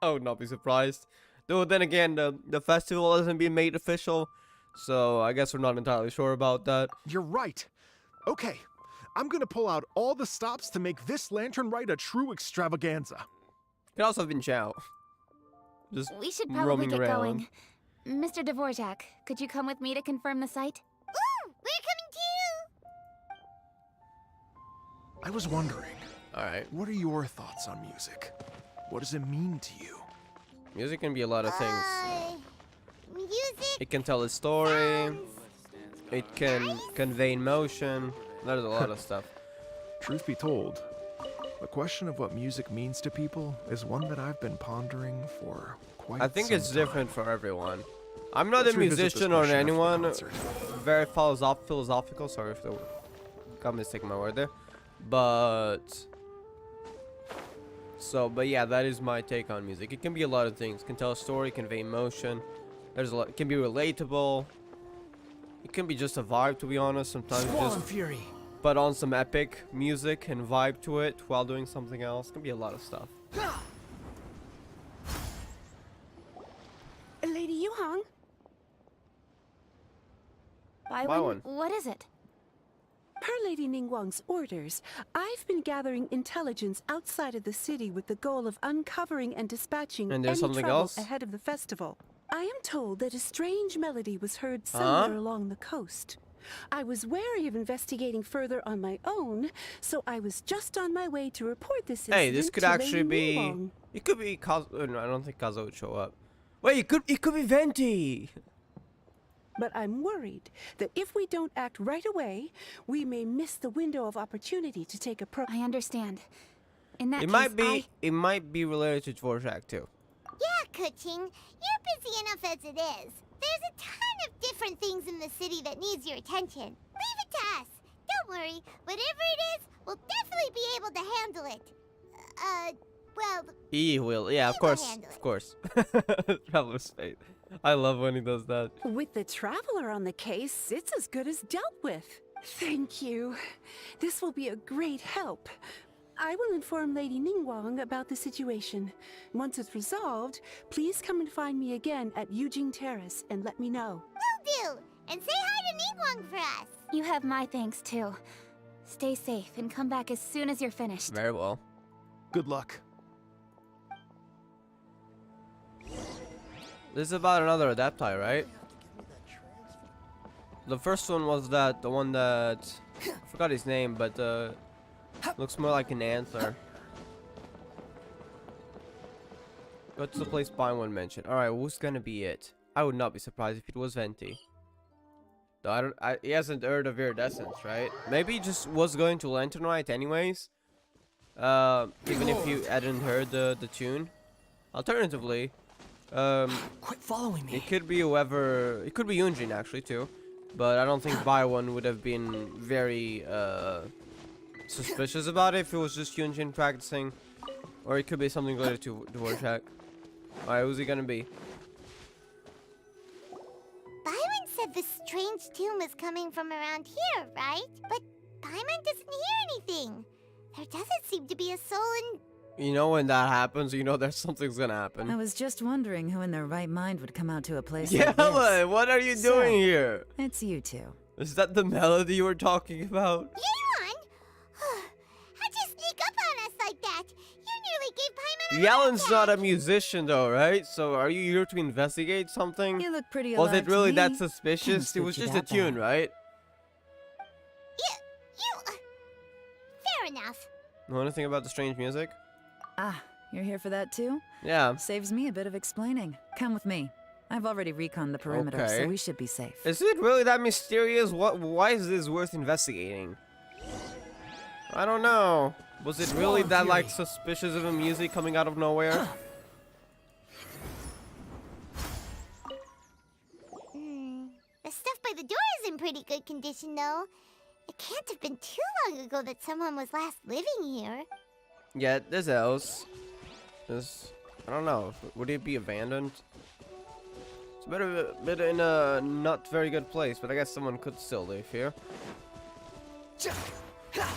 I would not be surprised. Though then again, the festival hasn't been made official, so I guess we're not entirely sure about that. You're right. Okay, I'm gonna pull out all the stops to make this lantern rite a true extravaganza. Could also have been Chow. Just We should probably roaming get around. going. Mr. Dvorak, could you come with me to confirm the site? Ooh, we're coming too! I was wondering, Alright. what are your thoughts on music? What does it mean to you? Music can be a lot of things. Music It can tell a story. sounds It can convey emotion. There's a lot of stuff. Truth be told, the question of what music means to people is one that I've been pondering for quite I think some it's time. different for everyone. I'm not Let's a revisit this musician or question after the anyone concert. very philosophical. Sorry if I got mistaken my word there. But yeah, that is my take on music. It can be a lot of things. It can tell a story, convey emotion. There's a lot. It can be relatable. It can be just a vibe, to be honest. Sometimes Squall just and fury. put on some epic music and vibe to it while doing something else. It can be a lot of stuff. Lady Yuhang? Buy one. What is it? Per Lady Ningguang's orders, I've been gathering intelligence outside of the city with the goal of uncovering and dispatching And there's any something trouble else? ahead of the festival. I am told that a strange melody was heard somewhere along the coast. I was wary of investigating further on my own, so I was just on my way to report this incident Hey, this could to actually Lady be. Ningguang. It could be Kazo. No, I don't think Kazo would show up. Wait, it could be Venti. But I'm worried that if we don't act right away, we may miss the window of opportunity to take a I understand. In that It case, might be related to Dvorak too. Yeah, Kuching, you're busy enough as it is. There's a ton of different things in the city that needs your attention. Leave it to us. Don't worry. Whatever it is, we'll definitely be able to handle it. Well, He will. Yeah, of He will course. handle it. Of course. Traveler's fate. I love when he does that. With the traveler on the case, it's as good as dealt with. Thank you. This will be a great help. I will inform Lady Ningguang about the situation. Once it's resolved, please come and find me again at Yujing Terrace and let me know. will do. And say hi to Ningguang for us. you have my thanks too. Stay safe and come back as soon as you're finished. Very well. Good luck. This is about another Adaptai, right? The first one was the one that I forgot his name, but looks more like an antler. Go to the place Byron mentioned. All right, who's gonna be it? I would not be surprised if it was Venti. Though he hasn't heard of Iridescence, right? Maybe he just was going to Lantern Rite anyways. Even if you hadn't heard the tune. Alternatively, Quit following me. it could be whoever. It could be Yunjin actually too, but I don't think Byron would have been very suspicious about it if it was just Yunjin practicing, or it could be something related to Dvorak. Alright, who's he gonna be? Byron said the strange tune was coming from around here, right? But Paimon doesn't hear anything. There doesn't seem to be a soul in... You know when that happens, you know that something's gonna happen. I was just wondering who in their right mind would come out to a place Yeah, like this. man, what are you doing here? It's you two. Is that the melody you were talking about? Yeon! How'd you sneak up on us like that? You nearly gave Paimon a Yellen's heart not a attack. musician though, right? So are you here to investigate something? You look pretty Was alive it really to me. that Kinda suspicious? It spooked was you just a that tune, bad. right? Fair enough. Know anything about the strange music? Ah, you're here for that too? Yeah. Saves me a bit of explaining. Come with me. I've already reconned the perimeter, Okay. so we should be safe. Is it really that mysterious? Why is this worth investigating? I don't know. Was it really that like suspicious of a music coming out of nowhere? The stuff by the door is in pretty good condition, though. It can't have been too long ago that someone was last living here. Yeah, this house is, I don't know. Would it be abandoned? It's a bit in a not very good place, but I guess someone could still live here.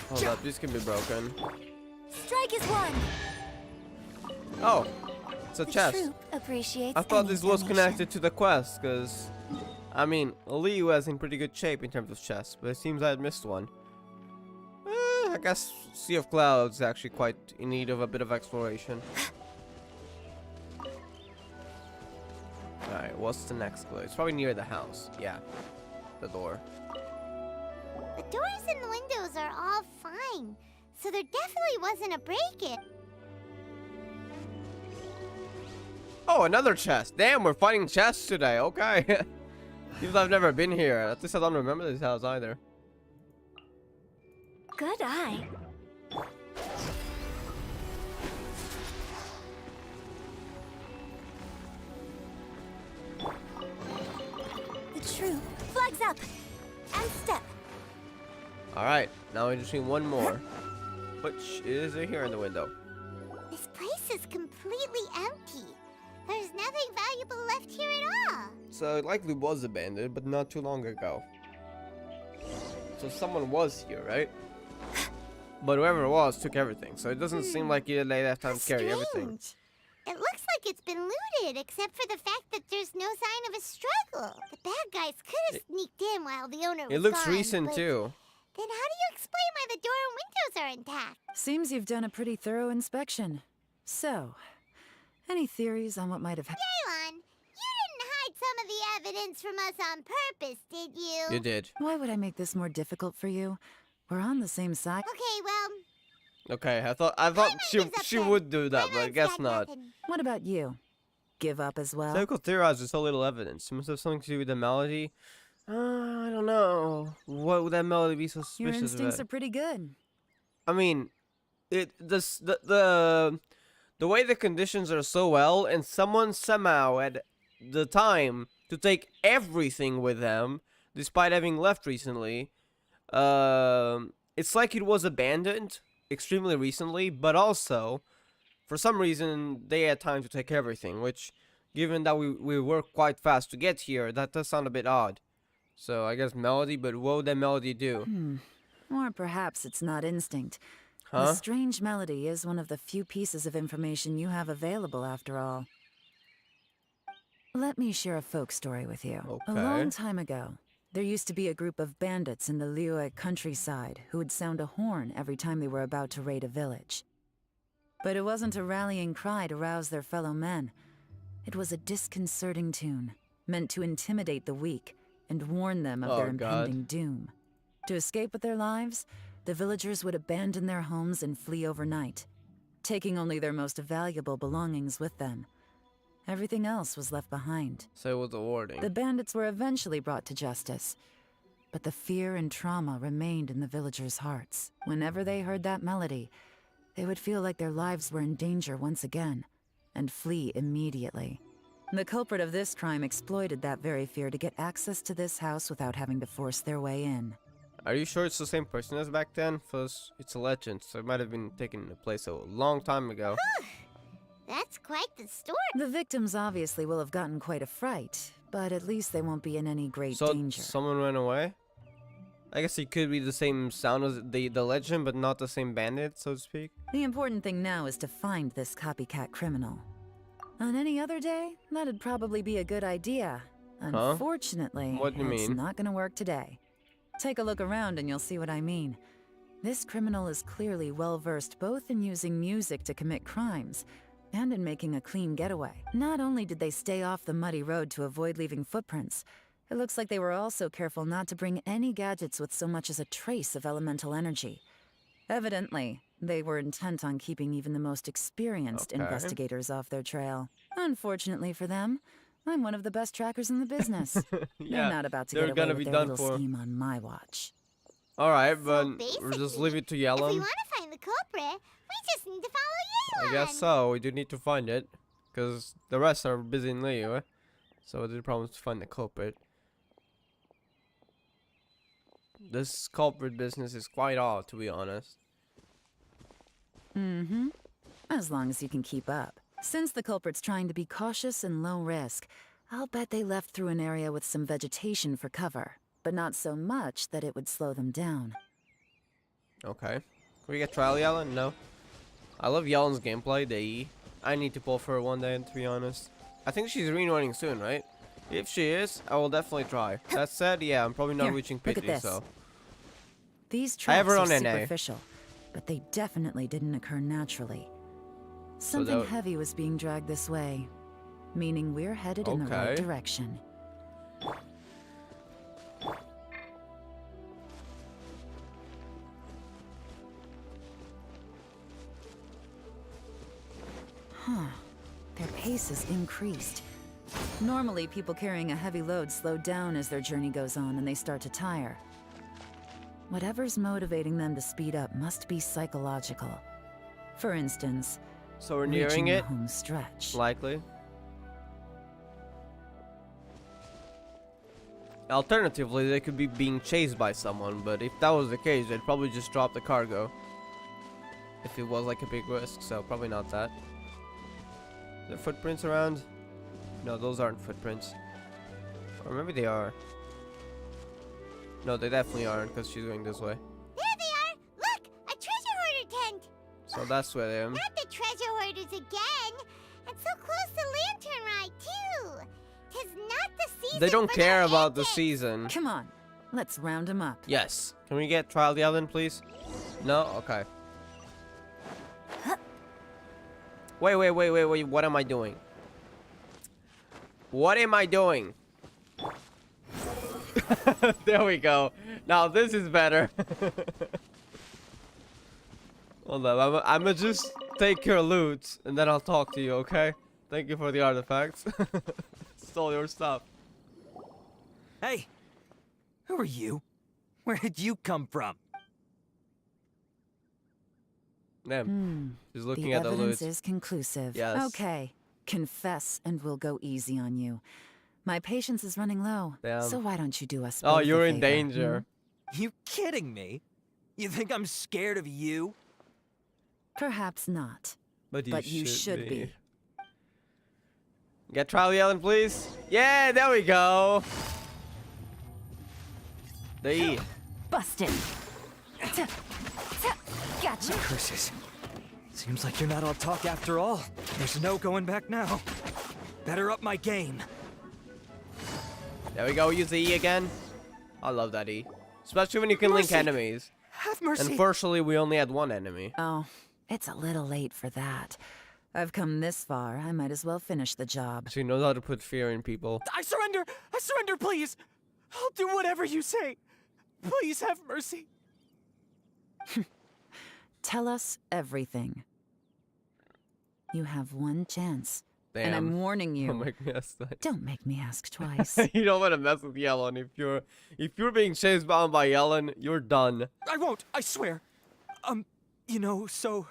Hold up, these can be broken. Strike is one. Oh, it's a The chest. troop appreciates I thought any this was donation. connected to the quest, because, I mean, Liu is in pretty good shape in terms of chests, but it seems I had missed one. I guess Sea of Clouds is actually quite in need of a bit of exploration. Alright, what's the next clue? It's probably near the house. Yeah, the door. The doors and the windows are all fine, so there definitely wasn't a break-in. Oh, another chest. Damn, we're finding chests today. Okay. Even though I've never been here. At least I don't remember this house either. Good eye. The troop flags up and step. Alright, now we just need one more. Which is here in the window. This place is completely empty. There's nothing valuable left here at all. So it likely was abandoned, but not too long ago. So someone was here, right? But whoever it was took everything, so it doesn't seem like they had time to carry everything. It looks like it's been looted, except for the fact that there's no sign of a struggle. The bad guys could have sneaked in while the owner was It looks gone, recent but too. Then how do you explain why the door and windows are intact? Seems you've done a pretty thorough inspection. So, any theories on what might have happened? Daylon, you didn't hide some of the evidence from us on purpose, did you? You did. Why would I make this more difficult for you? We're on the same side. Okay, well, Okay, I thought she would do that, but I guess not. What about you? Give up as well? Psycho theorized there's so little evidence. It must have something to do with the melody. I don't know. What would that melody be so Your suspicious instincts of? are pretty good. I mean, the way the conditions are so well, and someone somehow had the time to take everything with them, despite having left recently. It's like it was abandoned extremely recently, but also, for some reason, they had time to take everything, which, given that we worked quite fast to get here, that does sound a bit odd. So, I guess melody, but what would that melody do? Or perhaps it's not instinct. The Huh? strange melody is one of the few pieces of information you have available, after all. Let me share a folk story with you. A Okay. long time ago, there used to be a group of bandits in the Liyue countryside who would sound a horn every time they were about to raid a village. But it wasn't a rallying cry to rouse their fellow men. It was a disconcerting tune, meant to intimidate the weak and warn them of their Oh, God. impending doom. To escape with their lives, the villagers would abandon their homes and flee overnight, taking only their most valuable belongings with them. Everything else was left behind. So it was a warning. The bandits were eventually brought to justice, but the fear and trauma remained in the villagers' hearts. Whenever they heard that melody, they would feel like their lives were in danger once again, and flee immediately. The culprit of this crime exploited that very fear to get access to this house without having to force their way in. Are you sure it's the same person as back then? Because it's a legend, so it might have been taken place a long time ago. That's quite the story. The victims obviously will have gotten quite a fright, but at least they won't be in any great So danger. someone ran away? I guess it could be the same sound as the legend, but not the same bandit, so to speak. The important thing now is to find this copycat criminal. On any other day, that'd probably be a good idea. Huh? Unfortunately, What do you it's mean? not gonna work today. Take a look around and you'll see what I mean. This criminal is clearly well-versed both in using music to commit crimes and in making a clean getaway. Not only did they stay off the muddy road to avoid leaving footprints, it looks like they were also careful not to bring any gadgets with so much as a trace of elemental energy. Evidently, they were intent on keeping even the most experienced Okay. investigators off their trail. Unfortunately for them, I'm one of the best trackers in the business. Yeah, They're not about to they're get away gonna with be their done little for. scheme on my watch. Alright, but we'll basically, just leave it to If we Yellum. want to find the culprit, we just need to follow I Yelan. guess so. We do need to find it, because the rest are busy in Liyue. So the problem is to find the culprit. This culprit business is quite odd, to be honest. Mm-hmm. As long as you can keep up. Since the culprit's trying to be cautious and low risk, I'll bet they left through an area with some vegetation for cover, but not so much that it would slow them down. Okay. Can we get trial Yellen? No. I love Yelen's gameplay, the E. I need to pull for her one day, to be honest. I think she's rerunning soon, right? If she is, I will definitely try. That said, yeah, I'm probably not Here, reaching look at Pidgey, this. so. These I have tracks her are on NA. superficial, but they definitely didn't occur naturally. So Something that- heavy was being dragged this way, meaning we're headed in the right Okay. direction. Huh. Their pace has increased. Normally, people carrying a heavy load slow down as their journey goes on and they start to tire. Whatever's motivating them to speed up must be psychological. For instance, So we're reaching nearing the it, home stretch. likely. Alternatively, they could be being chased by someone, but if that was the case, they'd probably just drop the cargo. If it was like a big risk, so probably not that. Are there footprints around? No, those aren't footprints. Or maybe they are. No, they definitely aren't, because she's going this way. There they are! Look! A treasure hoarder tent! So that's where they are. Not the treasure hoarders again! And so close to Lantern Rite, too! 'Tis not the season They don't for care their about the antics. season. Come on, let's round them up. Yes. Can we get Trial Yellen, please? No? Okay. Wait. What am I doing? What am I doing? There we go. Now this is better. Hold up. I'm gonna just take your loot and then I'll talk to you, okay? Thank you for the artifacts. Stole your stuff. Hey, who are you? Where did you come from? Damn. She's looking The at the loot. evidence is conclusive. Yes. Okay, confess and we'll go easy on you. My patience is running low, Damn. so why don't you do us Oh, both a you're in favor, danger. You kidding me? You think I'm scared of you? Perhaps not, But you should be. Get Trial Yellen, please. Yeah, there we go. The E. Busted. Gotcha. Curses. Seems like you're not all talk after all. There's no going back now. Better up my game. There we go. Use the E again. I love that E. Especially when you can link Mercy. enemies. Have mercy. Unfortunately, we only had one enemy. Oh, it's a little late for that. I've come this far, I might as well finish the job. She knows how to put fear in people. I surrender! I surrender, please! I'll do whatever you say. Please have mercy. Tell us everything. You have one chance. Damn. And I'm warning you. Don't make me ask that. Don't make me ask twice. You don't want to mess with Yellen. If you're being chased down by Yellen, you're done. I won't, I swear. You know, so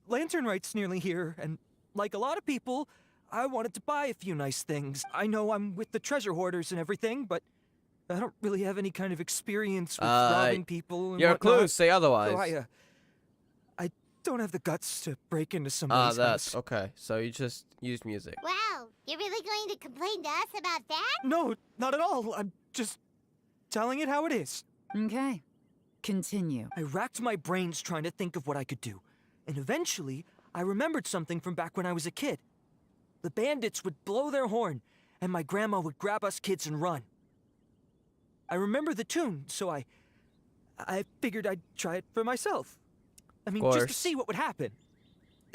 Lantern Rite's nearly here, and like a lot of people, I wanted to buy a few nice things. I know I'm with the treasure hoarders and everything, but I don't really have any kind of experience with robbing people and Your whatnot. clues say otherwise. So I don't have the guts to break into somebody's That's house. okay. So you just use music. Wow, you're really going to complain to us about that? No, not at all. I'm just telling it how it is. Okay. Continue. I racked my brains trying to think of what I could do, and eventually, I remembered something from back when I was a kid. The bandits would blow their horn, and my grandma would grab us kids and run. I remember the tune, so I figured I'd try it for myself. I mean, just to course. see what would happen.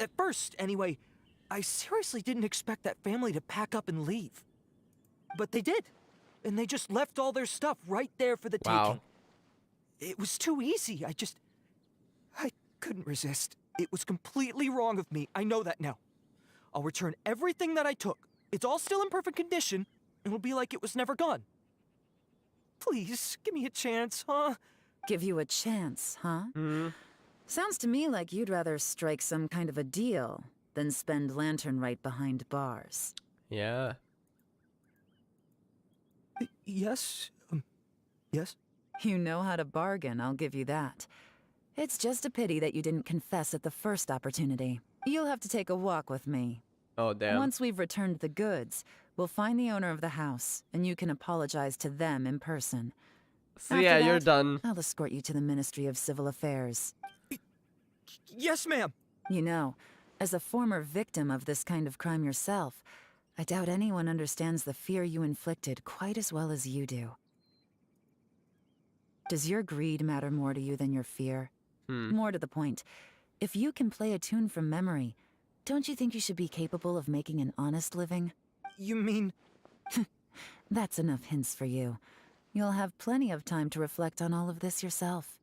At first, anyway, I seriously didn't expect that family to pack up and leave. But they did, and they just left all their stuff right there for the Wow. taking. It was too easy. I couldn't resist. It was completely wrong of me. I know that now. I'll return everything that I took. It's all still in perfect condition. It'll be like it was never gone. Please, give me a chance, huh? Give you a chance, huh? Hmm. Sounds to me like you'd rather strike some kind of a deal than spend Lantern Rite behind bars. Yeah. Yes. Yes? You know how to bargain, I'll give you that. It's just a pity that you didn't confess at the first opportunity. You'll have to take a walk with me. Oh, damn. Once we've returned the goods, we'll find the owner of the house, and you can apologize to them in person. So After yeah, you're that, done. I'll escort you to the Ministry of Civil Affairs. Yes, ma'am. You know, as a former victim of this kind of crime yourself, I doubt anyone understands the fear you inflicted quite as well as you do. Does your greed matter more to you than your fear? More to the point, if you can play a tune from memory, don't you think you should be capable of making an honest living? You mean... That's enough hints for you. You'll have plenty of time to reflect on all of this yourself.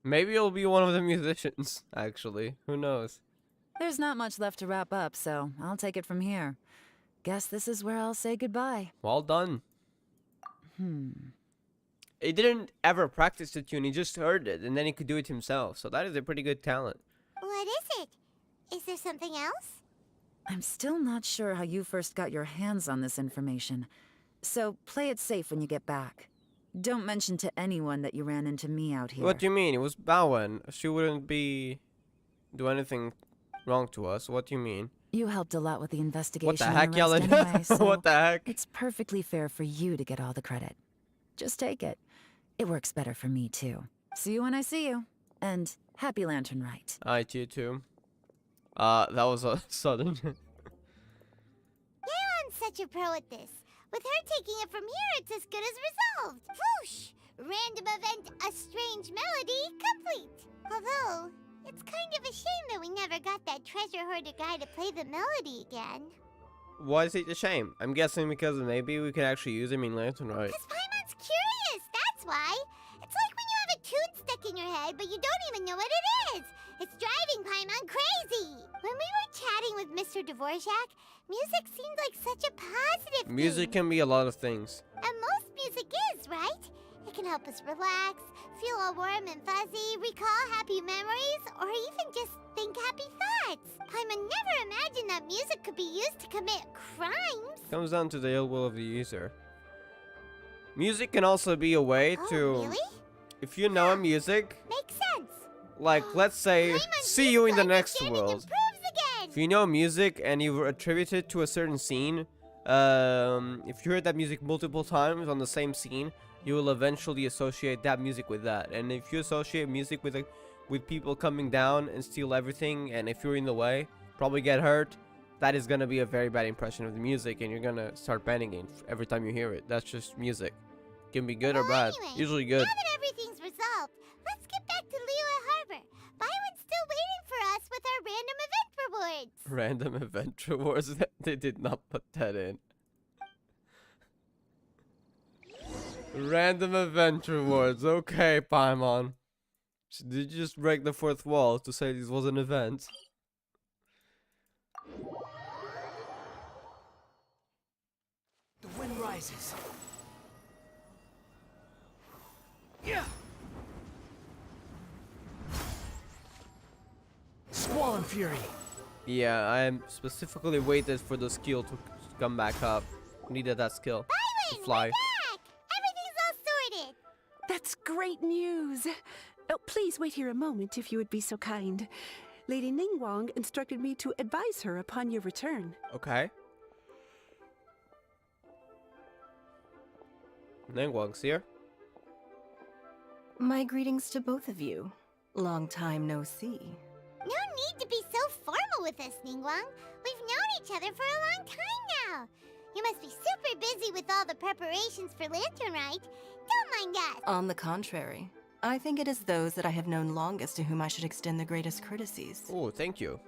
Maybe you'll be one of the musicians, actually. Who knows? There's not much left to wrap up, so I'll take it from here. Guess this is where I'll say goodbye. Well done. He didn't ever practice the tune, he just heard it, and then he could do it himself. So that is a pretty good talent. What is it? Is there something else? I'm still not sure how you first got your hands on this information, so play it safe when you get back. Don't mention to anyone that you ran into me out here. What do you mean? It was Bowen. She wouldn't do anything wrong to us. What do you mean? You helped a lot with the investigation. What the heck, and Yellen? arrest anyway, so What the heck? it's perfectly fair for you to get all the credit. Just take it. It works better for me, too. See you when I see you. And happy Lantern Rite. Alright, you too. That was a sudden. Yaron's such a pro at this. With her taking it from here, it's as good as resolved. Whoosh! Random event, a strange melody, complete. Although, it's kind of a shame that we never got that treasure hoarder guy to play the melody again. Why is it a shame? I'm guessing because maybe we could actually use him in Lantern Rite. Because Paimon's curious, that's why. It's like when you have a tune stuck in your head, but you don't even know what it is. It's driving Paimon crazy. When we were chatting with Mr. Dvorak, music seemed like such a positive Music thing. can be a lot of things. And most music is, right? It can help us relax, feel all warm and fuzzy, recall happy memories, or even just think happy thoughts. Paimon never imagined that music could be used to commit crimes. Comes down to the ill will of the user. Music can also be a way Oh, to... really? If you know music, Makes sense. like let's say, Paimon see you in the seems to next understand and world. improves again. If you know music and you attribute it to a certain scene, if you heard that music multiple times on the same scene, you will eventually associate that music with that. And if you associate music with people coming down and steal everything, and if you're in the way, probably get hurt, that is gonna be a very bad impression of the music, and you're gonna start banning it every time you hear it. That's just music. Can be good or Well, bad. anyway, Usually good. Now that everything's resolved, let's get back to Liyue Harbor. Byron's still waiting for us with our random event rewards. Random event rewards. They did not put that in. Random event rewards. Okay, Paimon. So did you just break the fourth wall to say this was an event? The wind rises. Yeah. Squall and Fury. Yeah, I am specifically waited for the skill to come back up. Needed that skill to Byron, fly. we're back! Everything's all sorted. That's great news. Oh, please wait here a moment if you would be so kind. Lady Ningguang instructed me to advise her upon your return. Okay. Ningguang's here. My greetings to both of you. Long time no see. No need to be so formal with us, Ningguang. We've known each other for a long time now. You must be super busy with all the preparations for Lantern Rite. Don't mind us. On the contrary, I think it is those that I have known longest to whom I should extend the greatest courtesies. Oh, thank you.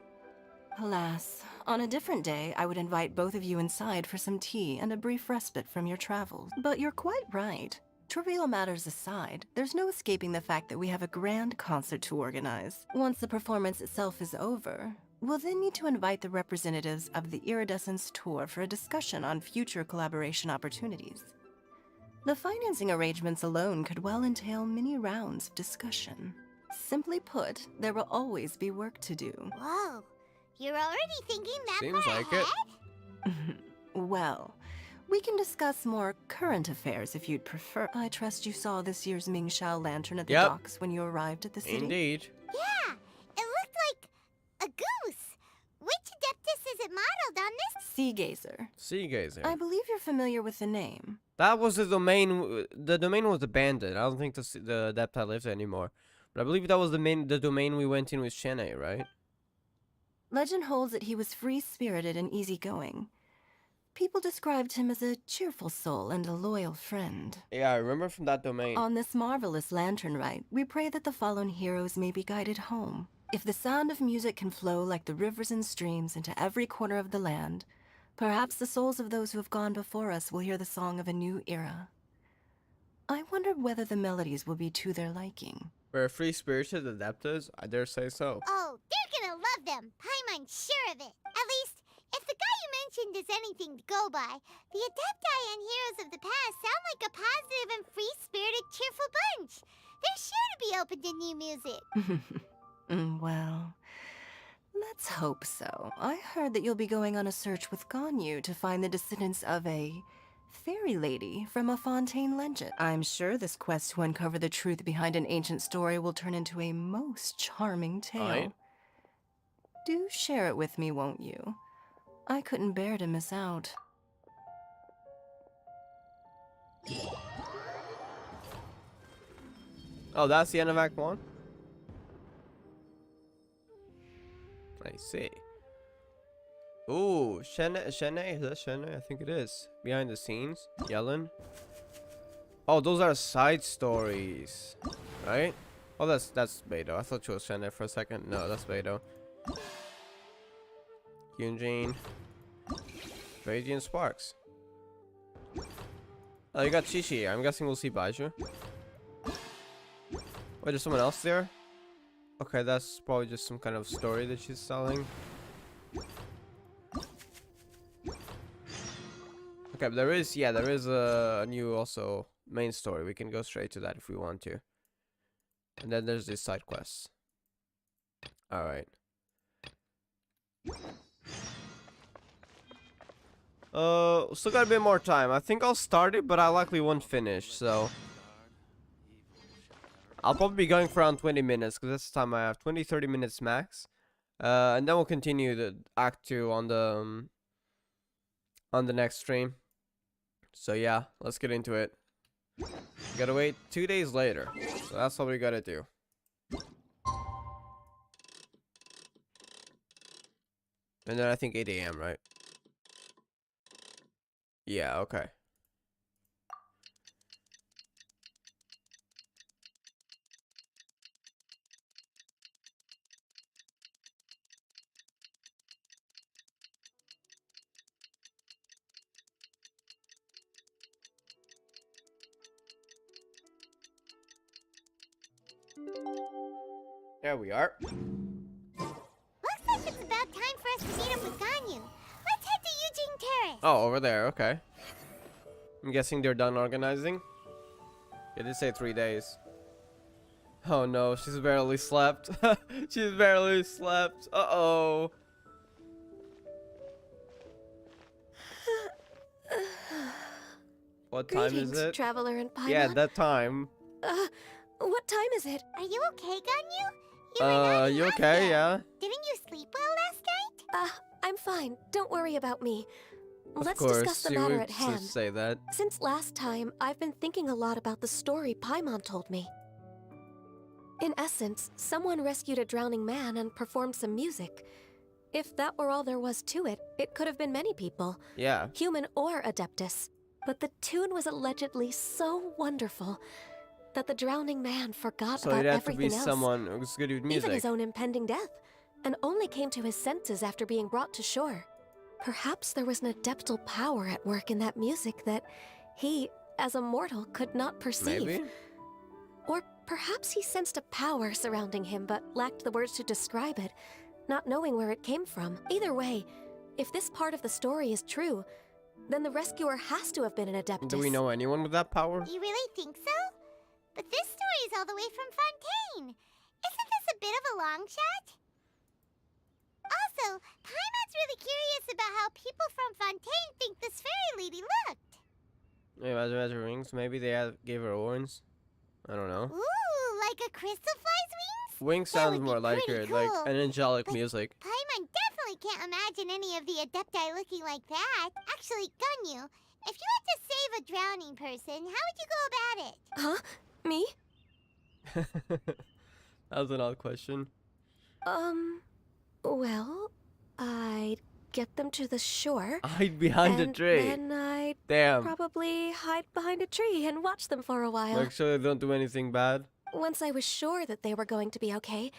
Alas, on a different day, I would invite both of you inside for some tea and a brief respite from your travels. But you're quite right. Trivial matters aside, there's no escaping the fact that we have a grand concert to organize. Once the performance itself is over, we'll then need to invite the representatives of the Iridescence Tour for a discussion on future collaboration opportunities. The financing arrangements alone could well entail many rounds of discussion. Simply put, there will always be work to do. Whoa, you're already thinking that Seems far like ahead? it. Well, we can discuss more current affairs if you'd prefer. I trust you saw this year's Mingxiao lantern at the Yep. docks when you arrived at the city? Indeed. Yeah, it looked like a goose. Which Adeptus is it modeled on this? Sea Gazer. Sea Gazer. I believe you're familiar with the name. That was the domain. The domain was abandoned. I don't think the Adepti lives anymore. But I believe that was the domain we went in with Shene, right? Legend holds that he was free-spirited and easygoing. People described him as a cheerful soul and a loyal friend. Yeah, I remember from that domain. On this marvelous lantern rite, we pray that the fallen heroes may be guided home. If the sound of music can flow like the rivers and streams into every corner of the land, perhaps the souls of those who have gone before us will hear the song of a new era. I wonder whether the melodies will be to their liking. We're free-spirited adepters, I dare say so. Oh, they're gonna love them. Paimon's sure of it. At least, if the guy you mentioned is anything to go by, the Adepti and Heroes of the Past sound like a positive and free-spirited, cheerful bunch. They're sure to be open to new music. Well, let's hope so. I heard that you'll be going on a search with Ganyu to find the descendants of a fairy lady from a Fontaine legend. I'm sure this quest to uncover the truth behind an ancient story will turn into a most charming tale. Right. Do share it with me, won't you? I couldn't bear to miss out. Oh, that's the end of Act 1? I see. Ooh, Shene, is that Shene? I think it is. Behind the scenes, Yellen. Oh, those are side stories, right? Oh, that's Beidou. I thought you was Shene for a second. No, that's Beidou. Yunjin, Radiant Sparks. Oh, you got Shishi. I'm guessing we'll see Baiju. Wait, there's someone else there? Okay, that's probably just some kind of story that she's selling. Okay, but there is a new also main story. We can go straight to that if we want to. And then there's these side quests. Alright. Still got a bit more time. I think I'll start it, but I likely won't finish, so I'll probably be going for around 20 minutes, because that's the time I have. 20-30 minutes max. And then we'll continue the Act 2 on the next stream. So yeah, let's get into it. We gotta wait 2 days later. So that's what we gotta do. And then I think 8 AM, right? Yeah, okay. There we are. Looks like it's about time for us to meet up with Ganyu. Let's head to Eugene Terrace. Oh, over there, okay. I'm guessing they're done organizing. It did say 3 days. Oh no, she's barely slept. She's barely slept. Uh-oh. What time is it? Traveler and Paimon. Yeah, that time. What time is it? Are you okay, Ganyu? You okay? Yeah. Didn't you sleep well last night? I'm fine. Don't worry about me. Of Let's course, discuss the you matter would at hand. just say that. Since last time, I've been thinking a lot about the story Paimon told me. In essence, someone rescued a drowning man and performed some music. If that were all there was to it, it could have been many people. Yeah. Human or Adeptus. But the tune was allegedly so wonderful that the drowning man forgot So about it'd have to be everything else. someone who's good with music. Even his own impending death, and only came to his senses after being brought to shore. Perhaps there was an adeptal power at work in that music that he, as a mortal, could not perceive. Maybe? Or perhaps he sensed a power surrounding him but lacked the words to describe it, not knowing where it came from. Either way, if this part of the story is true, then the rescuer has to have been an Adeptus. Do we know anyone with that power? You really think so? But this story is all the way from Fontaine. Isn't this a bit of a long shot? Also, Paimon's really curious about how people from Fontaine think this fairy lady looked. Yeah, magic rings. Maybe they gave her horns. I don't know. Ooh, like a crystal fly's wings? Wings That sounds would be more like pretty it, like cool. an angelic But music. Paimon definitely can't imagine any of the Adepti looking like that. Actually, Ganyu, if you had to save a drowning person, how would you go about it? Huh? Me? That was an odd question. Well, I'd get them to the shore. Hide behind a and tree. then I'd Damn. probably hide behind a tree and watch them for a while. Make sure they don't do anything bad. Once I was sure that they were going to be okay,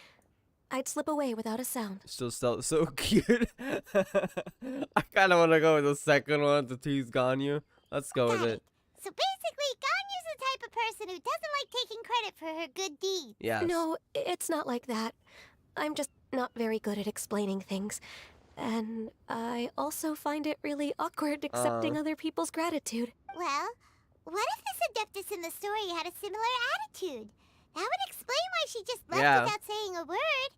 I'd slip away without a sound. Still so cute. I kind of want to go with the second one to tease Ganyu. Let's go with it. So basically, Ganyu's the type of person who doesn't like taking credit for her good deeds. Yes. No, it's not like that. I'm just not very good at explaining things. And I also find it really awkward accepting other people's gratitude. Well, what if this Adeptus in the story had a similar attitude? That would explain why she just left without saying a word.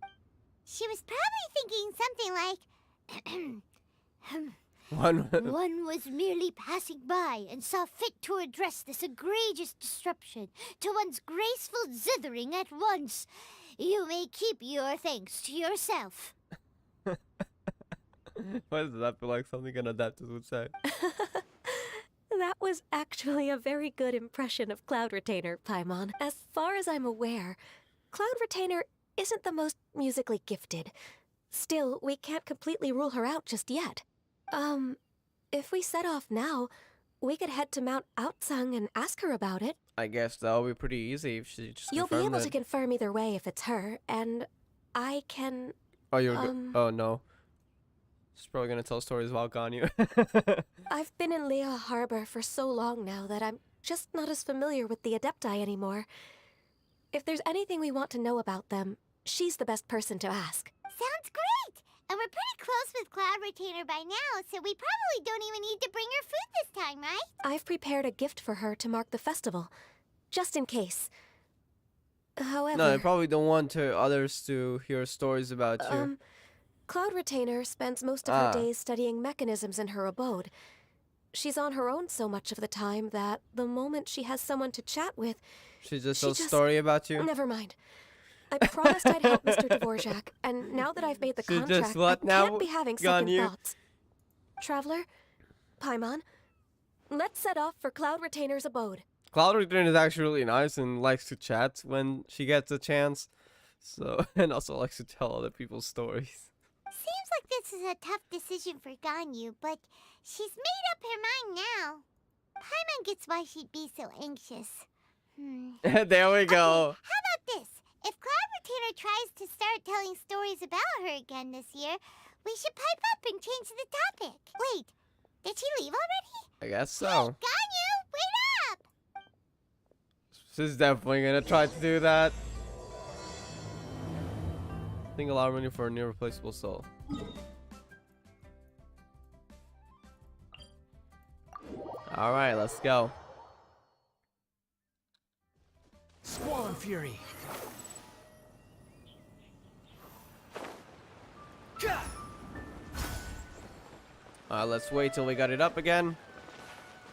She was probably thinking something like, One was merely passing by and saw fit to address this egregious disruption to one's graceful zithering at once. You may keep your thanks to yourself. Why does that feel like something an Adeptus would say? That was actually a very good impression of Cloud Retainer, Paimon. As far as I'm aware, Cloud Retainer isn't the most musically gifted. Still, we can't completely rule her out just yet. If we set off now, we could head to Mount Outsung and ask her about it. I guess that'll be pretty easy if she just You'll be confirmed able to it. confirm either way if it's her, and I can... Oh, oh, no. She's probably gonna tell stories about Ganyu. I've been in Liyue Harbor for so long now that I'm just not as familiar with the Adepti anymore. If there's anything we want to know about them, she's the best person to ask. Sounds great! And we're pretty close with Cloud Retainer by now, so we probably don't even need to bring her food this time, right? I've prepared a gift for her to mark the festival, just in case. However... No, I probably don't want others to hear stories about you. Cloud Retainer spends most of her days studying mechanisms in her abode. She's on her own so much of the time that the moment she has someone to chat with... She just tells a story about you? Never mind. I promised I'd help Mr. Dvorak, and now that I've made the contract, I can't be having second thoughts. Traveler, Paimon, let's set off for Cloud Retainer's abode. Cloud Retainer is actually really nice and likes to chat when she gets a chance. So, and also likes to tell other people's stories. Seems like this is a tough decision for Ganyu, but she's made up her mind now. Paimon gets why she'd be so anxious. There we go. Okay, how about this? If Cloud Retainer tries to start telling stories about her again this year, we should pipe up and change the topic. Wait, did she leave already? I guess so. Hey, Ganyu, wait up! She's definitely gonna try to do that. I think a lot of money for an irreplaceable soul. Alright, let's go. Squall Fury. Let's wait till we got it up again.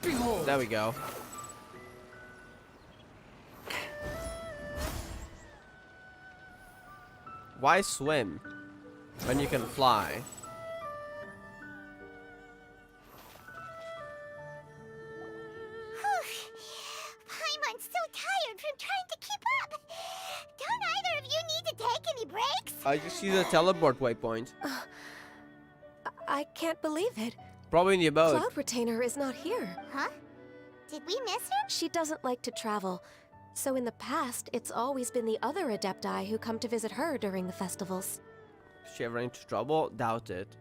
Behold. There we go. Why swim when you can fly? Paimon's so tired from trying to keep up. Don't either of you need to take any breaks? I just see the teleport waypoint. I can't believe it. Probably in the abode. Cloud Retainer is not here. Huh? Did we miss her? She doesn't like to travel. So in the past, it's always been the other Adepti who come to visit her during the festivals. Is she ever into trouble? Doubt it.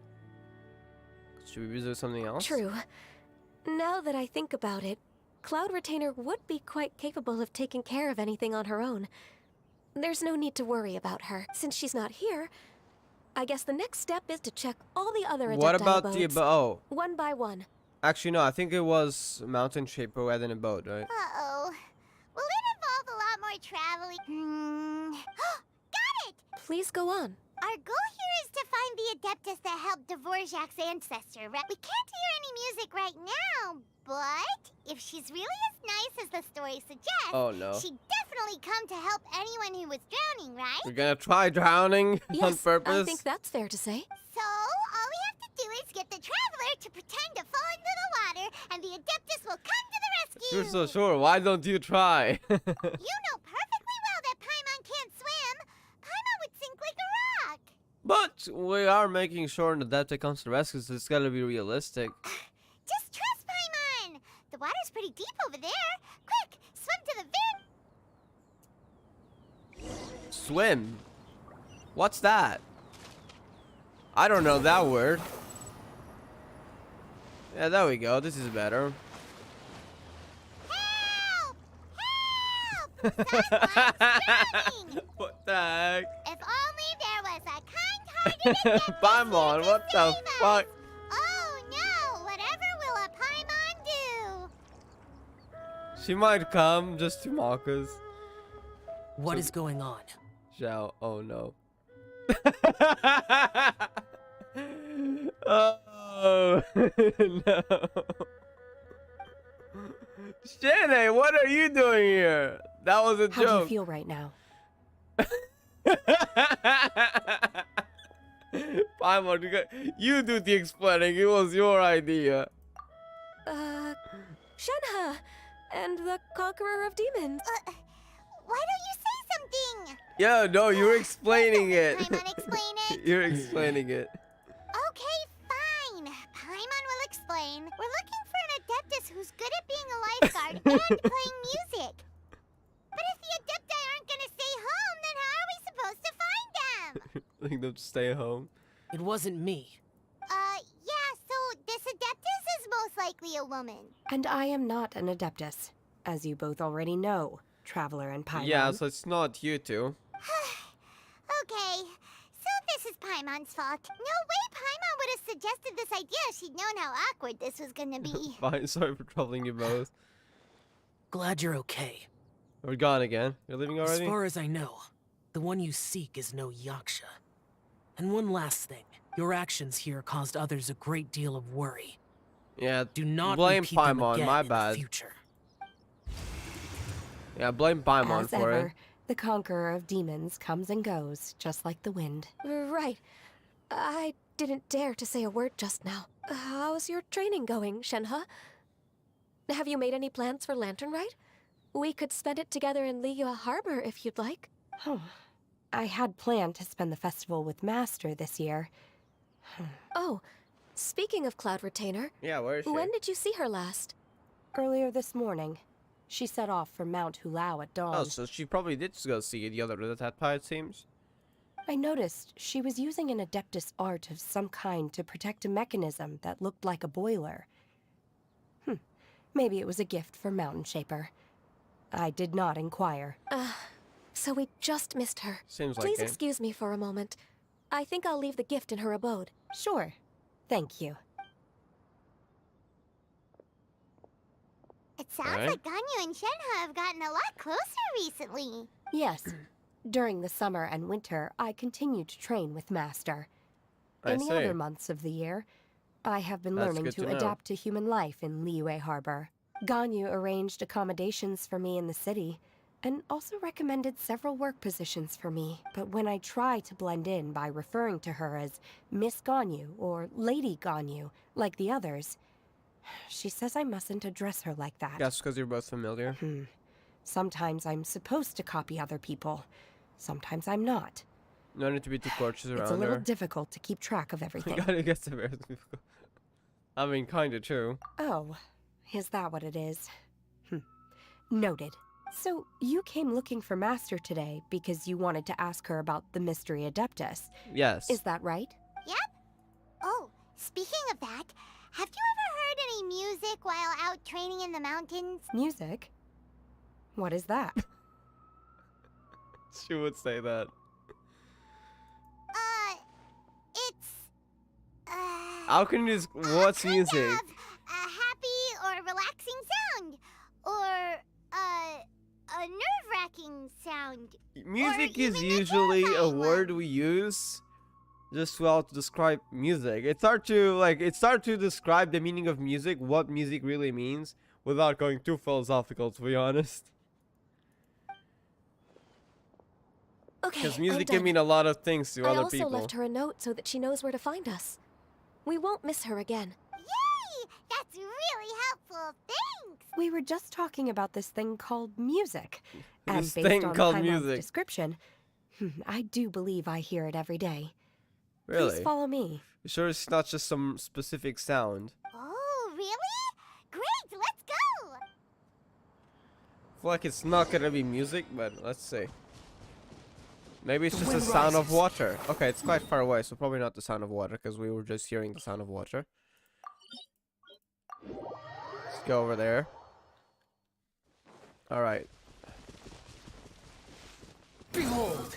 Should we visit something else? True. Now that I think about it, Cloud Retainer would be quite capable of taking care of anything on her own. There's no need to worry about her. Since she's not here, I guess the next step is to check all the other Adepti What about abodes, the abode? Oh. one by one. Actually, no. I think it was mountain shape rather than abode, right? Uh-oh. Will it involve a lot more traveling? Got it! Please go on. Our goal here is to find the Adeptus that helped Dvorak's ancestor, right? We can't hear any music right now, but if she's really as nice as the story suggests, Oh, no. she'd definitely come to help anyone who was drowning, right? We're gonna try drowning on Yes, purpose? I think that's fair to say. So, all we have to do is get the traveler to pretend to fall into the water, and the Adeptus will come to the rescue! You're so sure. Why don't you try? You know perfectly well that Paimon can't swim. Paimon would sink like a rock. But we are making sure the Adepta comes to rescue, so it's gotta be realistic. Just trust Paimon! The water's pretty deep over there. Quick, swim to the very... Swim? What's that? I don't know that word. Yeah, there we go. This is better. Help! Help! Someone's drowning! What the heck? If only there was a kind-hearted Paimon, what the fuck? Oh no! Whatever will a Paimon do? She might come just to mock us. What is going on? Zhao, oh no. Oh no. Shane, what are you doing here? That was a How do you joke. feel right now? Paimon, you do the explaining. It was your idea. Shenhe, and the Conqueror of Demons. Why don't you say something? Yeah, no, you're explaining it. Paimon, explain it. You're explaining it. Okay, fine. Paimon will explain. We're looking for an Adeptus who's good at being a lifeguard and playing music. But if the Adepti aren't gonna stay home, then how are we supposed to find them? Letting them stay home. It wasn't me. Yeah, so this Adeptus is most likely a woman. And I am not an Adeptus, as you both already know, Traveler and Paimon. Yeah, so it's not you two. Okay, so this is Paimon's fault. No way Paimon would have suggested this idea if she'd known how awkward this was gonna be. Fine, sorry for troubling you both. Glad you're okay. We're gone again. You're leaving already? As far as I know, the one you seek is no Yaksha. And one last thing. Your actions here caused others a great deal of worry. Yeah, Do not blame repeat them Paimon, again my in the bad. future. Yeah, blame Paimon As for ever, it. the Conqueror of Demons comes and goes, just like the wind. Right. I didn't dare to say a word just now. How's your training going, Shenhe? Have you made any plans for Lantern Rite? We could spend it together in Liyue Harbor if you'd like. I had planned to spend the festival with Master this year. Oh, speaking of Cloud Retainer, Yeah, where is she? when did you see her last? Earlier this morning. She set off for Mount Hulao at dawn. Oh, so she probably did go see the other Adepti, it seems. I noticed she was using an Adeptus art of some kind to protect a mechanism that looked like a boiler. Maybe it was a gift for Mountain Shaper. I did not inquire. So we just missed her. Seems like Please it. excuse me for a moment. I think I'll leave the gift in her abode. Sure. Thank you. It sounds Alright. like Ganyu and Shenhe have gotten a lot closer recently. Yes. During the summer and winter, I continue to train with Master. I In the see. other months of the year, I have been That's learning good to to know. adapt to human life in Liyue Harbor. Ganyu arranged accommodations for me in the city, and also recommended several work positions for me. But when I try to blend in by referring to her as Miss Ganyu or Lady Ganyu, like the others, she says I mustn't address her like that. Guess because you're both familiar. Sometimes I'm supposed to copy other people. Sometimes I'm not. No need to be too cautious It's a around little her. difficult to keep track of everything. Gotta get some I mean, kinda true. Oh, is that what it is? Noted. So, you came looking for Master today because you wanted to ask her about the Mystery Adeptus. Yes. Is that right? Yep. Oh, speaking of that, have you ever heard any music while out training in the mountains? Music? What is that? She would say that. It's... How can you just... What's music? a happy or relaxing sound. Or, a nerve-wracking sound. Music Or is even a usually a terrifying word one. we use just well to describe music. It's hard to describe the meaning of music, what music really means, without going too philosophical, to be honest. Okay, Because I'm music done. can mean a lot of things to I other also people. left her a note so that she knows where to find us. We won't miss her again. Yay! That's really helpful. Thanks! We were just talking about this thing called music. And This based thing on called Paimon's music. description, I do believe I hear it every day. Really? Please follow me. You sure it's not just some specific sound? Oh, really? Great, let's go! I feel like it's not gonna be music, but let's see. Maybe it's The just the wind sound of rises. water. Okay, it's quite far away, so probably not the sound of water, because we were just hearing the sound of water. Let's go over there. Alright. Behold!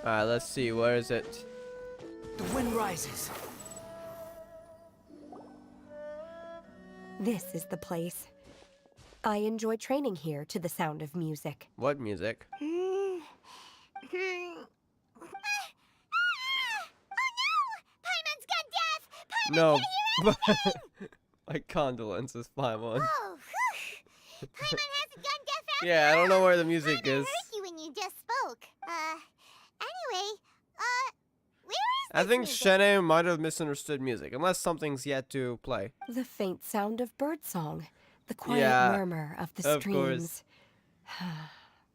Alright, let's see, where is it? The wind rises. This is the place. I enjoy training here to the sound of music. What music? Oh no! Paimon's gone deaf! Paimon No. can't hear anything! My condolences, Paimon. Oh, whew. Paimon hasn't gone deaf after Yeah, I don't know all. where the music Paimon is. heard you when you just spoke. Anyway, where is I this think music? Shanae might have misunderstood music, unless something's yet to play. The faint sound of birdsong, the quiet Yeah, murmur of the of streams.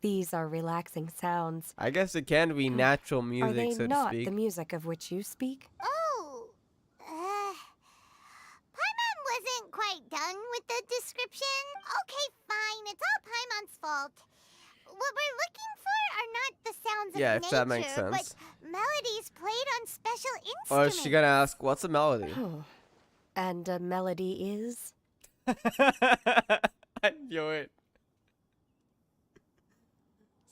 These are relaxing sounds. I guess it can be natural Are music, they so to not speak. the music of which you speak? Oh, Paimon wasn't quite done with the description. Okay, fine. It's all Paimon's fault. What we're looking for are not the sounds of Yeah, if nature, that makes sense. but melodies played on special instruments. Or is she gonna ask, what's a melody? Oh. And a melody is? I knew it.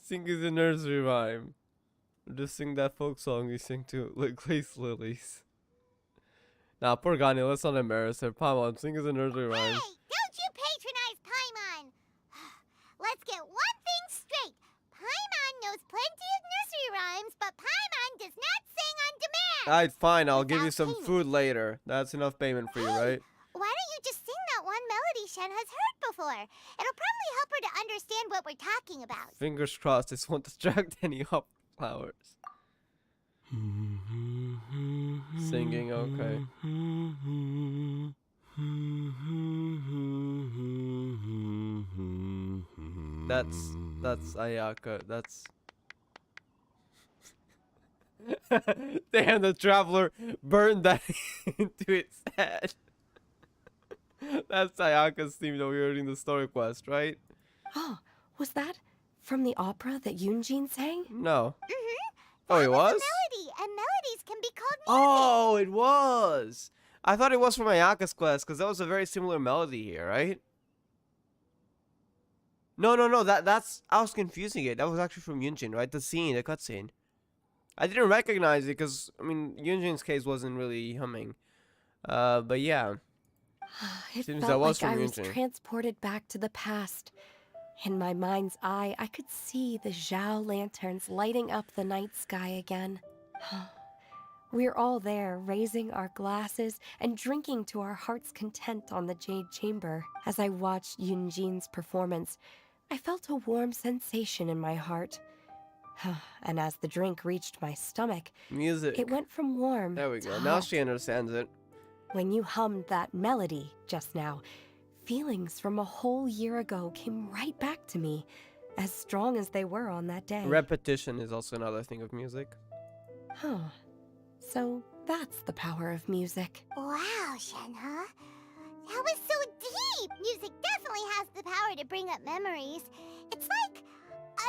Sing is a nursery rhyme. Or just sing that folk song you sing to Glaze Lilies. Nah, poor Gani, let's not embarrass her. Paimon, sing is a nursery rhyme. Hey, don't you patronize Paimon. Let's get one thing straight. Paimon knows plenty of nursery rhymes, but Paimon does not sing on demand. Alright, fine, I'll give you Without some payment. food later. That's enough payment for you, right? Why don't you just sing that one melody Shen has heard before? It'll probably help her to understand what we're talking about. Fingers crossed, this won't distract any hop flowers. Singing, okay. That's Ayaka. That's. Damn, the traveler burned that into its head. That's Ayaka's theme that we heard in the story quest, right? Oh, was that from the opera that Yunjin sang? No. Mm-hmm. Oh, it was? Melody, and melodies can be called music. Oh, it was. I thought it was from Ayaka's quest because that was a very similar melody here, right? No. That's I was confusing it. That was actually from Yunjin, right? The scene, the cutscene. I didn't recognize it because I mean Yunjin's case wasn't really humming. But yeah. It Seems felt that was like from I was Yunjin. transported back to the past. In my mind's eye, I could see the Zhao lanterns lighting up the night sky again. We're all there, raising our glasses and drinking to our heart's content on the Jade Chamber. As I watched Yunjin's performance, I felt a warm sensation in my heart. And as the drink reached my stomach, Music. it went from warm There we to go. Now hot. she understands it. When you hummed that melody just now, feelings from a whole year ago came right back to me, as strong as they were on that day. Repetition is also another thing of music. Huh. So that's the power of music. Wow, Shenhe. That was so deep. Music definitely has the power to bring up memories. It's like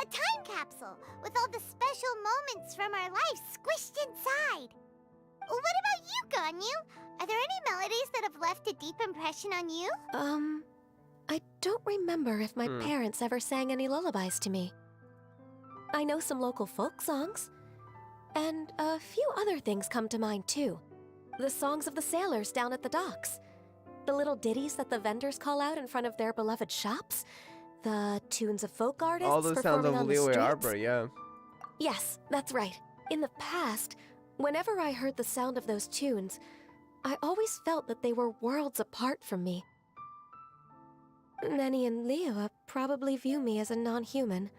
a time capsule with all the special moments from our life squished inside. What about you, Ganyu? Are there any melodies that have left a deep impression on you? I don't remember if my parents ever sang any lullabies to me. I know some local folk songs, and a few other things come to mind too. The songs of the sailors down at the docks, the little ditties that the vendors call out in front of their beloved shops, the tunes of folk artists All those sounds performing of on the Liyue streets. Arbor, yeah. Yes, that's right. In the past, whenever I heard the sound of those tunes, I always felt that they were worlds apart from me. Nenny and Liyue probably view me as a non-human.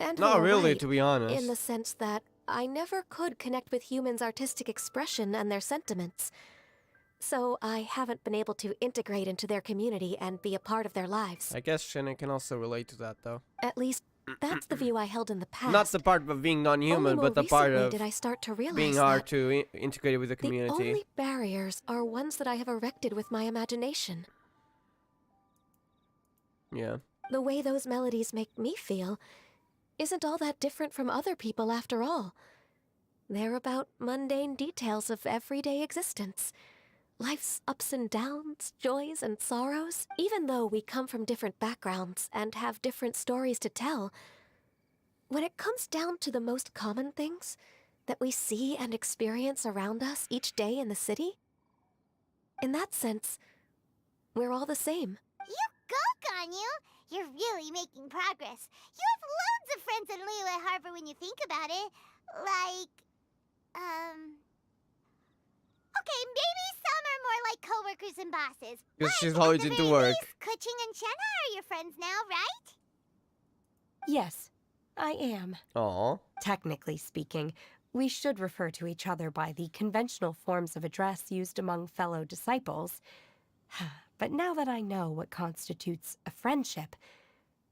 And Not they are really, right, to be honest. in the sense that I never could connect with humans' artistic expression and their sentiments. so I haven't been able to integrate into their community and be a part of their lives. I guess Shannon can also relate to that, though. At least, that's the view I held in the past. Not the part of being non-human, but the part of did I start to realize being hard to integrate with the community. The only barriers are ones that I have erected with my imagination. Yeah. The way those melodies make me feel isn't all that different from other people after all. They're about mundane details of everyday existence. Life's ups and downs, joys and sorrows. Even though we come from different backgrounds and have different stories to tell, when it comes down to the most common things that we see and experience around us each day in the city, in that sense, we're all the same. You go, Ganyu! You're really making progress. You have loads of friends in Liyue Harbor when you think about it. Like, okay, maybe some are more like coworkers and bosses. Because But she's at always the into very work. least, Kuching and Shenna are your friends now, right? Yes, I am. Aw. Technically speaking, we should refer to each other by the conventional forms of address used among fellow disciples. But now that I know what constitutes a friendship,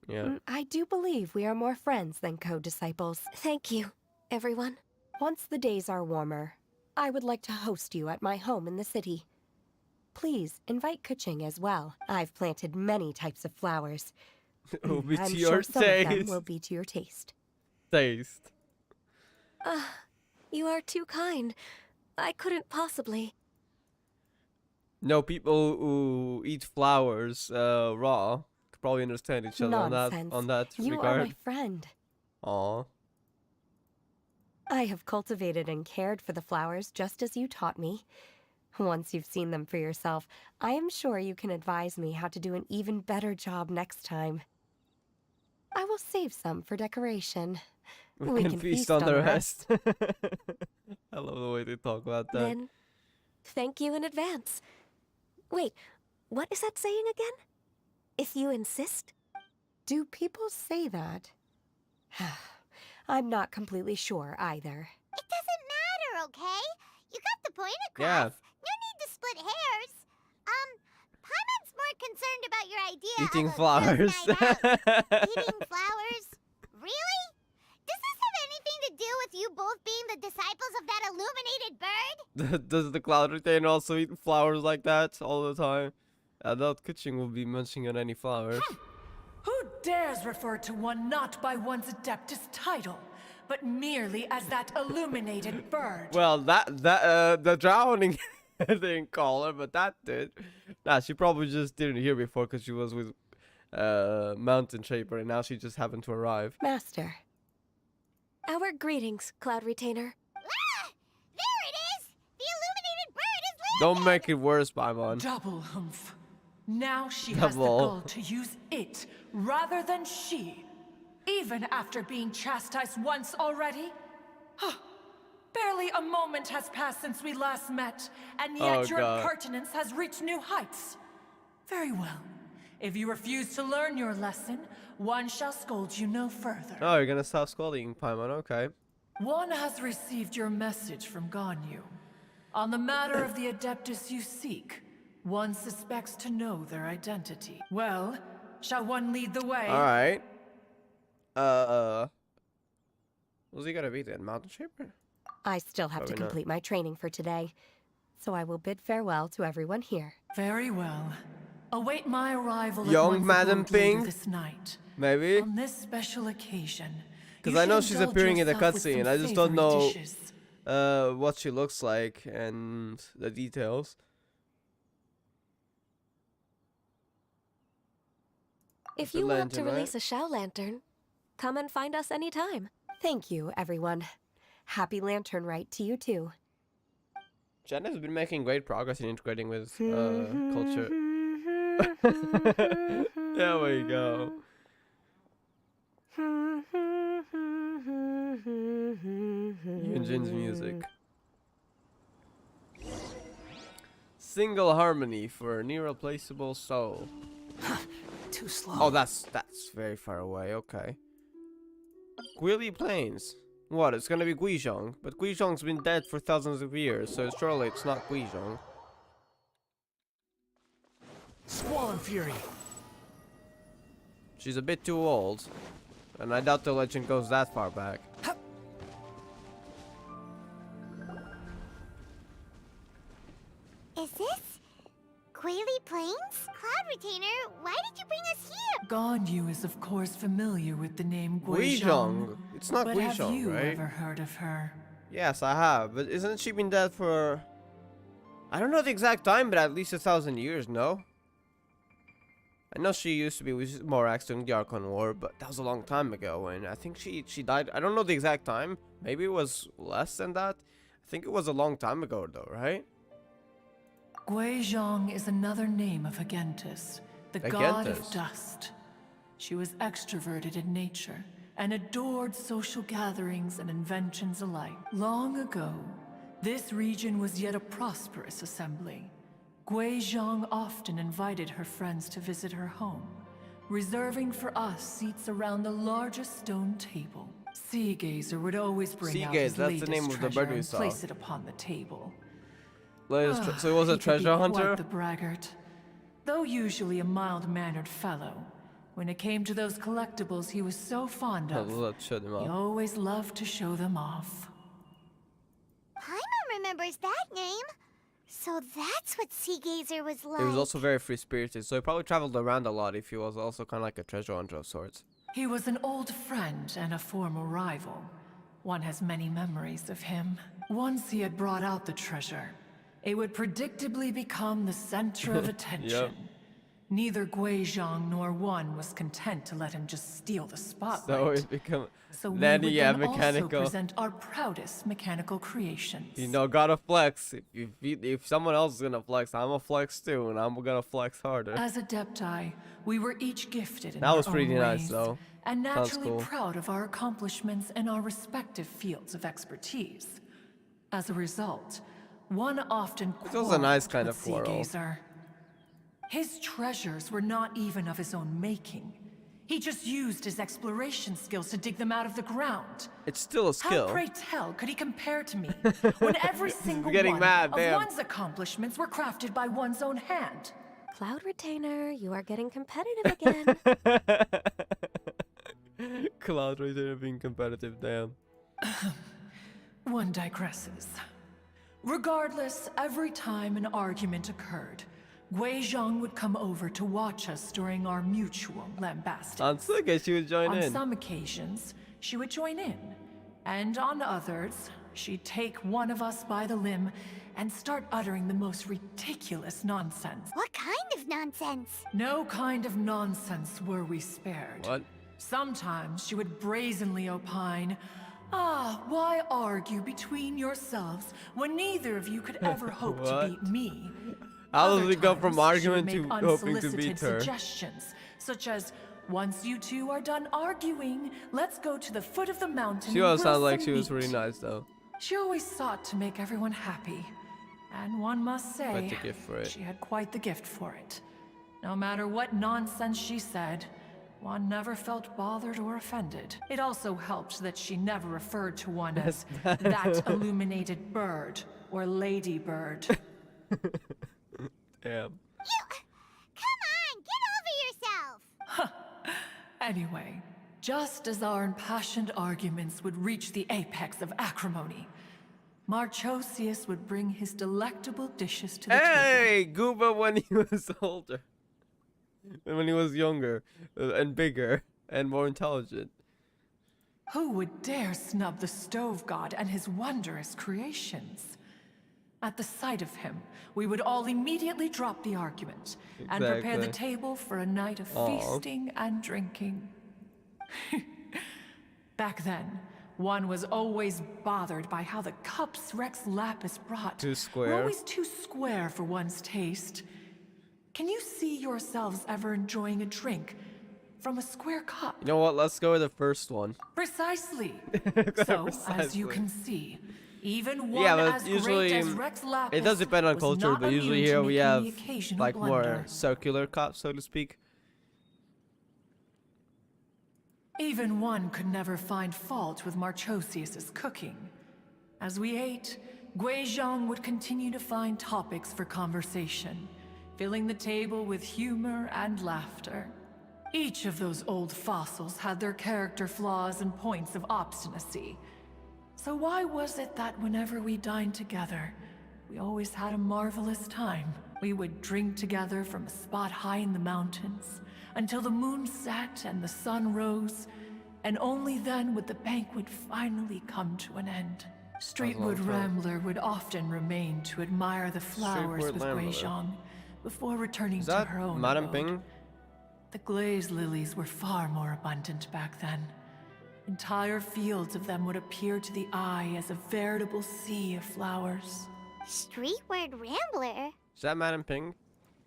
Yeah. I do believe we are more friends than co-disciples. Thank you, everyone. Once the days are warmer, I would like to host you at my home in the city. Please invite Kuching as well. I've planted many types of flowers. It will be I'm to sure your some of them taste. will be to your taste. Taste. You are too kind. I couldn't possibly. No, people who eat flowers raw could probably understand each other Nonsense. on that You regard. are my friend. Aw. I have cultivated and cared for the flowers just as you taught me. Once you've seen them for yourself, I am sure you can advise me how to do an even better job next time. I will save some for decoration. We can feast on the rest. I love the way they talk about that. Then, thank you in advance. Wait, what is that saying again? If you insist? Do people say that? I'm not completely sure either. It doesn't matter, okay? You got the point across. Yeah. No need to split hairs. Paimon's more concerned about your idea Eating of a flowers. good night out. Eating flowers? Really? Does this have anything to do with you both being the disciples of that illuminated bird? Does the cloud retainer also eat flowers like that all the time? I doubt Kuching will be munching on any flowers. Who dares refer to one not by one's Adeptus title, but merely as that illuminated bird? Well, the drowning didn't call her, but that did. Nah, she probably just didn't hear before because she was with Mountain Shaper, and now she just happened to arrive. Master. Our greetings, Cloud Retainer. Ah! There it is! The illuminated bird is Don't make it worse, Paimon. Double humph. Now she has the Double. gall to use it rather than she, even after being chastised once already. Barely a moment has passed since we last met, and yet Oh, your God. impertinence has reached new heights. Very well. If you refuse to learn your lesson, one shall scold you no further. Oh, you're gonna stop scolding Paimon, okay. One has received your message from Ganyu. On the matter of the Adeptus you seek, one suspects to know their identity. Well, shall one lead the way? Alright. What's he gonna be then? Mountain Shaper? I still have Probably to not. complete my training for today, so I will bid farewell to everyone here. Very well. Await my arrival at Young one's Madam abode later Ping? this night. Maybe? On this special occasion, Because you I know should she's indulge appearing in the yourself with cutscene. some I just don't savory know dishes. what she looks like and the details. If The you want to lantern, right? release a Shao Lantern, come and find us anytime. Thank you, everyone. Happy Lantern Rite to you too. Jen has been making great progress in integrating with culture. There we go. Yunjin's music. Single harmony for an irreplaceable soul. Too slow. Oh, that's very far away. Okay. Guili Plains. What? It's gonna be Guizhong, but Guizhong's been dead for thousands of years, so surely it's not Guizhong. Squall and Fury. She's a bit too old. And I doubt the legend goes that far back. Is this Quaily Plains? Cloud Retainer, why did you bring us here? Ganyu is of course familiar with the name Guizhong. Guizhong. It's not but Guizhong, have you right? ever heard of her? Yes, I have. But isn't she been dead for... I don't know the exact time, but at least 1,000 years, no? I know she used to be with Morax during the Archon War, but that was a long time ago, and I think she died. I don't know the exact time. Maybe it was less than that. I think it was a long time ago, though, right? Guizhong is another name of Agentis, the god of Agentis. dust. She was extroverted in nature and adored social gatherings and inventions alike. Long ago, this region was yet a prosperous assembly. Guizhong often invited her friends to visit her home, reserving for us seats around the largest stone table. Seagazer would always bring out his that's the name latest of the bird treasure we and saw. place it upon the table. So it was a He could be treasure hunter? quite the braggart. Though usually a mild-mannered fellow, when it came to those collectibles he was so fond of, Let's show them he off. always loved to show them off. Paimon remembers that name. So that's what Seagazer was like. He was also very free-spirited, so he probably traveled around a lot if he was also kind of like a treasure hunter of sorts. He was an old friend and a former rival. One has many memories of him. Once he had brought out the treasure, it would predictably become the center of attention. Yep. Neither Guizhong nor one was content to let him just steal the spotlight. So it become So we Nanny, would yeah, then also mechanical. present our proudest mechanical creations. You know, gotta flex. If someone else is gonna flex, I'm gonna flex too, and I'm gonna flex harder. As Adepti, we were each gifted in That our was pretty own nice, ways, though. and Sounds naturally cool. proud of our accomplishments in our respective fields of expertise. As a result, one often It was a nice quarreled kind with of quarrel. Seagazer. His treasures were not even of his own making. He just used his exploration skills to dig them out of the ground. It's still a skill. How, pray tell, could he compare to me when every single getting one mad, of damn. one's accomplishments were crafted by one's own hand? Cloud Retainer, you are getting competitive again. Cloud Retainer being competitive, damn. One digresses. Regardless, every time an argument occurred, Guizhong would come over to watch us during our mutual lambasting. On some occasions, she would join On in. some occasions, she would join in. And on others, she'd take one of us by the limb and start uttering the most ridiculous nonsense. What kind of nonsense? No kind of nonsense were we spared. What? Sometimes she would brazenly opine, why argue between yourselves when neither of you could ever hope to What? beat me? How does Other we go from times, she argument would to make hoping to unsolicited beat her? suggestions, such as, once you two are done arguing, let's go to the foot of the mountain She and always grill sounded like some she was meat." really nice, though. She always sought to make everyone happy. And one must say, Quite the gift for it. she had quite the gift for it. No matter what nonsense she said, one never felt bothered or offended. It also helped that she never referred to one as that illuminated bird or lady bird. Damn. Come on, get over yourself! Anyway, just as our impassioned arguments would reach the apex of acrimony, Marchosius would bring his delectable dishes to the table. Hey, Gooba when he was older. When he was younger and bigger and more intelligent. Who would dare snub the stove god and his wondrous creations? At the sight of him, we would all immediately drop the argument and prepare the Exactly. table for a night of Aw. feasting and drinking. Back then, one was always bothered by how the cups Rex Lapis brought Too were square. always too square for one's taste. Can you see yourselves ever enjoying a drink from a square cup? You know what? Let's go with the first one. Precisely. So, as you Precisely. can see, even one Yeah, but as usually great as Rex Lapis it does depend on was culture, not but usually immune to here we making have the occasional like more blunder. circular cups, so to speak. Even one could never find fault with Marchosius's cooking. As we ate, Guizhong would continue to find topics for conversation, filling the table with humor and laughter. Each of those old fossils had their character flaws and points of obstinacy. So why was it that whenever we dined together, we always had a marvelous time? We would drink together from a spot high in the mountains until the moon set and the sun rose, and only then would the banquet finally come to an end. Streetwood Rambler would often remain to admire the flowers with Guizhong before returning Is to that her own Madame abode. Ping? The glazed lilies were far more abundant back then. Entire fields of them would appear to the eye as a veritable sea of flowers. Streetward Rambler? Is that Madame Ping?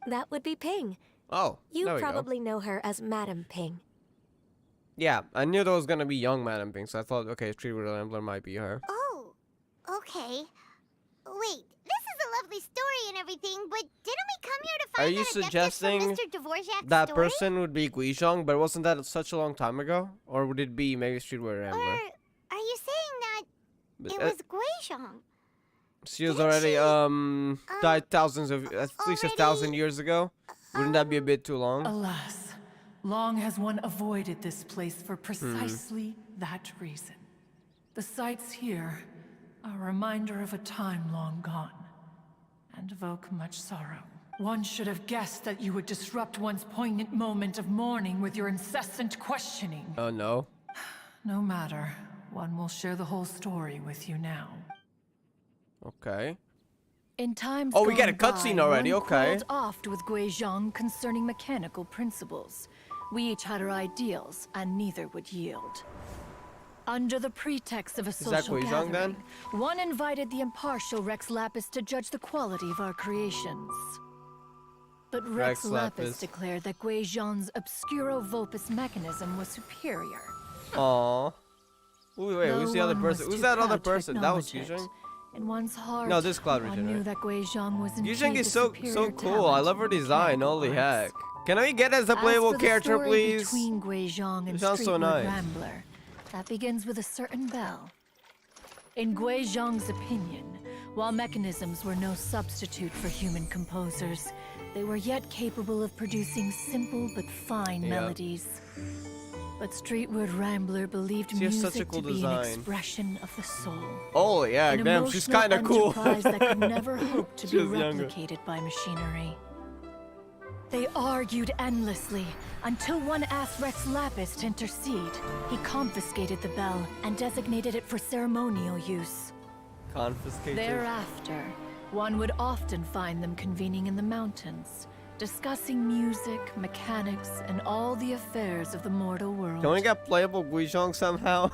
That would be Ping. Oh, You there we go. probably know her as Madam Ping. Yeah, I knew there was gonna be young Madame Ping, so I thought, okay, Streetwood Rambler might be her. Oh, okay. Wait, this is a lovely story and everything, but didn't we come here to Are find you that Adeptus from suggesting Mr. Dvorak's that story? person would be Guizhong, but wasn't that such a long time ago? Or would it be maybe Streetwood Rambler? Or are you saying that But, it was Guizhong? she was already died thousands of at least 1,000 years ago. Wouldn't that be a bit too long? Alas, long has one avoided this place for precisely that reason. The sights here are a reminder of a time long gone, and evoke much sorrow. One should have guessed that you would disrupt one's poignant moment of mourning with your incessant questioning. Oh no. No matter, one will share the whole story with you now. Okay. In times Oh, we get a gone cutscene by, already, one okay. quarreled oft with Guizhong concerning mechanical principles. We each had our ideals, and neither would yield. Under the pretext of a that social Guizhong, gathering, then? one invited the impartial Rex Lapis to judge the quality of our creations. But Rex Rex Lapis Lapis. declared that Guizhong's obscuro vulpus mechanism was superior. Aww. Ooh, wait, who's the other Though one person? was Who's too that other proud to person? That was acknowledge it. Guizhong? In one's heart, No, this Cloud one Region, knew right? that Guizhong was Guizhong indeed is the so superior cool. I love her talent in design. mechanical Holy arts. heck. Can we get as a As playable for the character, story please? Between Guizhong and It sounds so Streetwood nice. Rambler, that begins with a certain bell. In Guizhong's opinion, while mechanisms were no substitute for human composers, they were yet capable of producing simple but fine Yeah. melodies. But Streetwood Rambler believed She has music such a cool to be design. an expression of the soul. Oh, yeah, An damn, she's emotional kind of cool. enterprise that could never hope to She be was younger. replicated by machinery. They argued endlessly until one asked Rex Lapis to intercede. He confiscated the bell and designated it for ceremonial use. Confiscated. Thereafter, one would often find them convening in the mountains, discussing music, mechanics, and all the affairs of the mortal world. Can we get playable Guizhong somehow?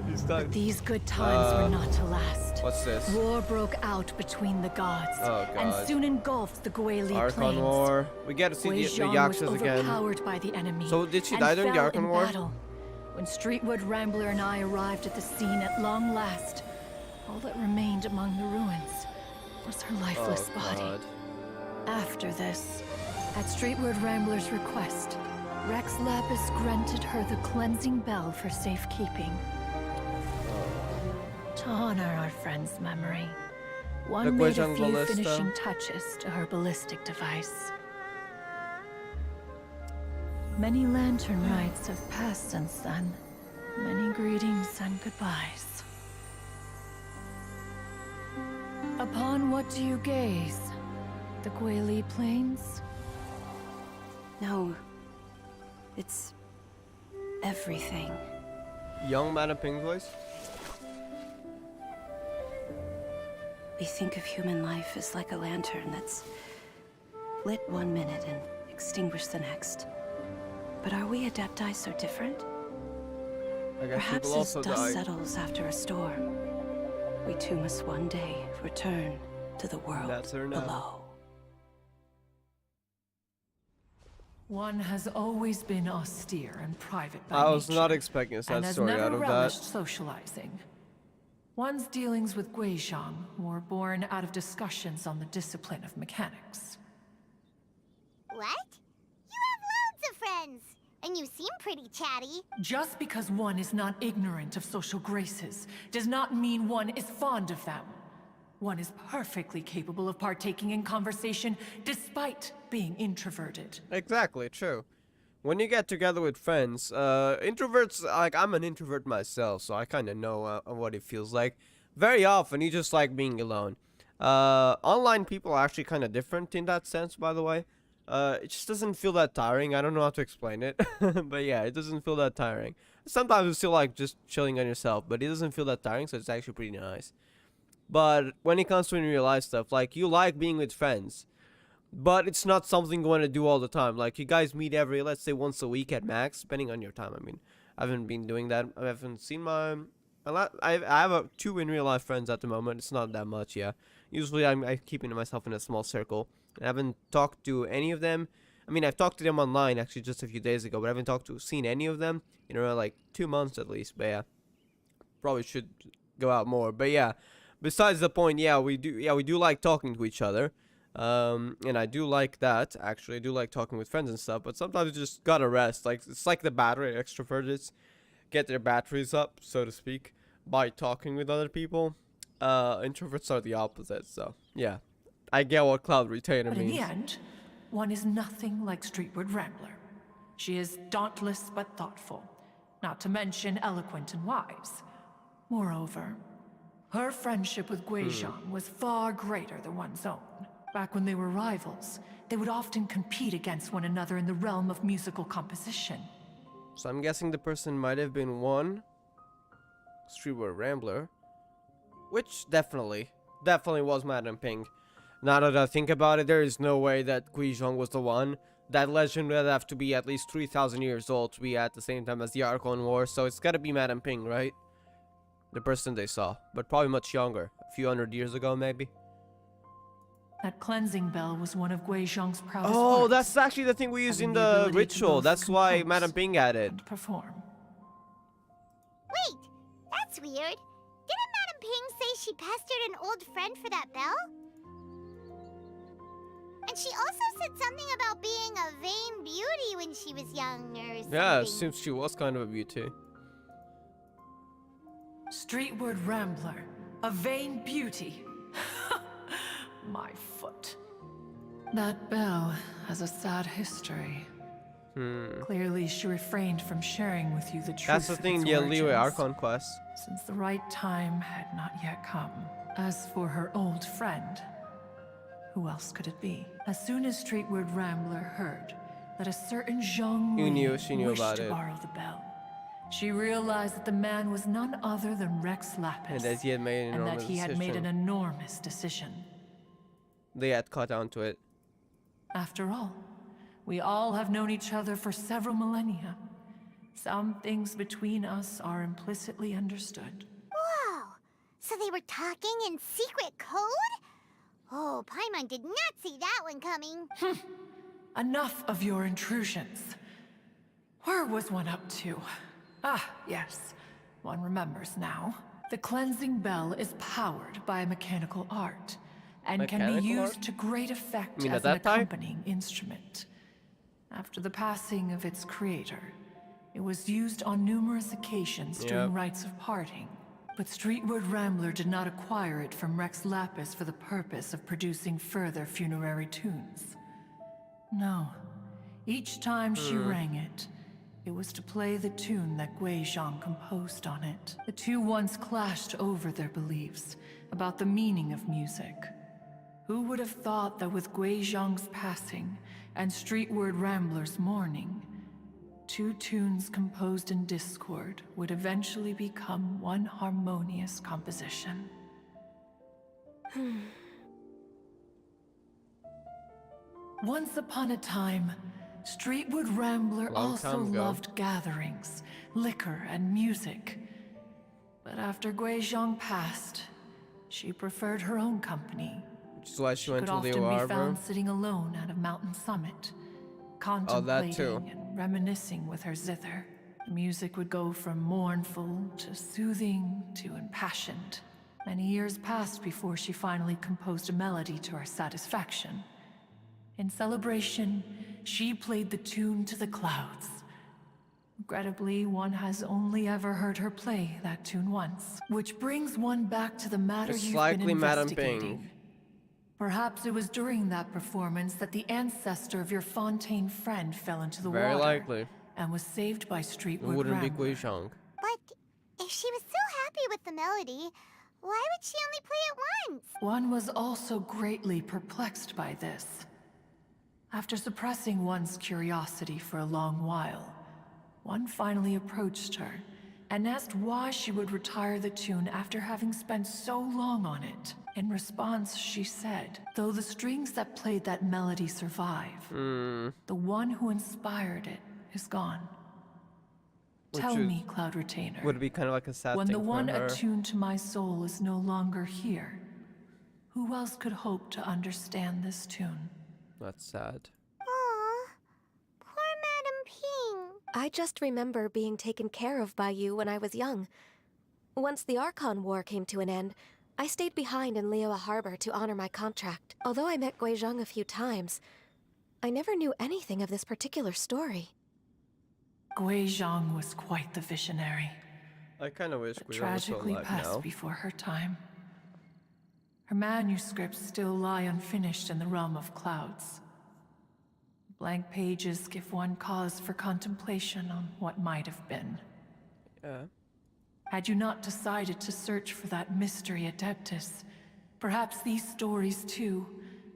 He's stuck. These good times were not to last. What's this? War broke out between the gods, Oh, and God. soon engulfed the Guili Archon plains. War. We get to see the Guizhong was Yakshas again. overpowered by the enemy. So did she and die during the fell Archon in War? battle. When Streetwood Rambler and I arrived at the scene at long last, all that remained among the ruins was her lifeless Oh, body. God. After this, at Streetwood Rambler's request, Rex Lapis granted her the cleansing bell for safekeeping. To honor our friend's memory, one made a Guizhong few ballista. finishing touches to her ballistic device. Many lantern rites have passed since then. Many greetings and goodbyes. Upon what do you gaze? The Guili Plains? No. It's everything. Young Madame Ping's voice? We think of human life as like a lantern that's lit one minute and extinguished the next. But are we Adepti so different? I guess Perhaps people as also dust die. settles after a storm, we too must one day return to the world That's her now. below. One has always been austere and private by I was nature, not expecting a sad and has story never out of relished that. socializing. One's dealings with Guizhong were born out of discussions on the discipline of mechanics. What? You have loads of friends, and you seem pretty chatty. Just because one is not ignorant of social graces does not mean one is fond of them. one is perfectly capable of partaking in conversation despite being introverted. Exactly, true. When you get together with friends, introverts, like, I'm an introvert myself, so I kind of know what it feels like. Very often, you just like being alone. Online people are actually kind of different in that sense, by the way. It just doesn't feel that tiring. I don't know how to explain it, but yeah, it doesn't feel that tiring. Sometimes it's still like just chilling on yourself, but it doesn't feel that tiring, so it's actually pretty nice. But when it comes to in real life stuff, like, you like being with friends, but it's not something you want to do all the time. Like, you guys meet every, let's say, once a week at max, depending on your time. I mean, I haven't been doing that. I haven't seen I have two in real life friends at the moment. It's not that much, yeah. Usually I'm keeping myself in a small circle. I haven't talked to any of them. I mean, I've talked to them online actually just a few days ago, but I haven't seen any of them in around like 2 months at least. But yeah, probably should go out more. But yeah, besides the point, yeah, we do like talking to each other. And I do like that, actually. I do like talking with friends and stuff, but sometimes you just gotta rest. Like, it's like the battery. Extroverts get their batteries up, so to speak, by talking with other people. Introverts are the opposite, so yeah. I get what Cloud Retainer But means. in the end, one is nothing like Streetward Rambler. She is dauntless but thoughtful, not to mention eloquent and wise. Moreover, her friendship with Guizhang was far greater than one's own. Back when they were rivals, they would often compete against one another in the realm of musical composition. So I'm guessing the person might have been one Streetward Rambler, which definitely was Madame Ping. Now that I think about it, there is no way that Guizhang was the one. That legend would have to be at least 3,000 years old to be at the same time as the Archon War, so it's gotta be Madame Ping, right? The person they saw, but probably much younger. A few hundred years ago, maybe. That cleansing bell was one of Guizhang's proudest Oh, works, that's actually the thing we use having in the the ability to ritual. both That's why compose Madame Ping had it. and perform. Wait, that's weird. Didn't Madame Ping say she pestered an old friend for that bell? And she also said something about being a vain beauty when she was young or something. Yeah, since she was kind of a beauty. Streetward Rambler, a vain beauty. My foot. That bell has a sad history. Clearly, she refrained from sharing with you the truth. That's the of thing in its the Liyue origins, Archon quest. since the right time had not yet come. As for her old friend, who else could it be? As soon as Streetward Rambler heard that a certain Zhang She knew wished about to it. borrow the bell, she realized that the man was none other than Rex Lapis, And that he had made an and that enormous he had made an decision. enormous decision. They had caught on to it. After all, we all have known each other for several millennia. Some things between us are implicitly understood. Whoa! So they were talking in secret code? Oh, Paimon did not see that one coming. Enough of your intrusions. Where was one up to? Ah, yes. One remembers now. The cleansing bell is powered by a mechanical art, and can be Mechanical used art? to great effect You mean as an that type? accompanying instrument. After the passing of its creator, it was used on numerous occasions during Yep. rites of parting. But Streetward Rambler did not acquire it from Rex Lapis for the purpose of producing further funerary tunes. No. Each time she rang it, it was to play the tune that Guizhang composed on it. The two once clashed over their beliefs about the meaning of music. Who would have thought that with Guizhang's passing and Streetward Rambler's mourning, two tunes composed in discord would eventually become one harmonious composition? Once upon a time, Streetwood Rambler Long also time ago. loved gatherings, liquor, and music. But after Guizhang passed, she preferred her own company. Which is why she went Could to often Liyue be Harbor. found sitting alone at a mountain summit, contemplating too. and reminiscing with her zither. The music would go from mournful to soothing to impassioned. Many years passed before she finally composed a melody to her satisfaction. In celebration, she played the tune to the clouds. Regrettably, one has only ever heard her play that tune once. Which brings one back to the matter It's you've likely been Madam investigating. Ping. Perhaps it was during that performance that the ancestor of your Fontaine friend fell into the Very water likely. and was saved by It Streetwood wouldn't be Rambler. Guizhong. But if she was so happy with the melody, why would she only play it once? One was also greatly perplexed by this. After suppressing one's curiosity for a long while, one finally approached her and asked why she would retire the tune after having spent so long on it. In response, she said, though the strings that played that melody survive, the one who inspired it is gone. Tell me, Cloud Retainer, Would be kind of like a sad when thing the for one her. attuned to my soul is no longer here, who else could hope to understand this tune? That's sad. Aw, poor Madam Ping. I just remember being taken care of by you when I was young. Once the Archon War came to an end, I stayed behind in Liyue Harbor to honor my contract. Although I met Guizhong a few times, I never knew anything of this particular story. Guizhong was quite the visionary. I kind of wish But we were tragically alive passed now. before her time. Her manuscripts still lie unfinished in the realm of clouds. Blank pages give one cause for contemplation on what might have been. Yeah. Had you not decided to search for that mystery Adeptus, perhaps these stories too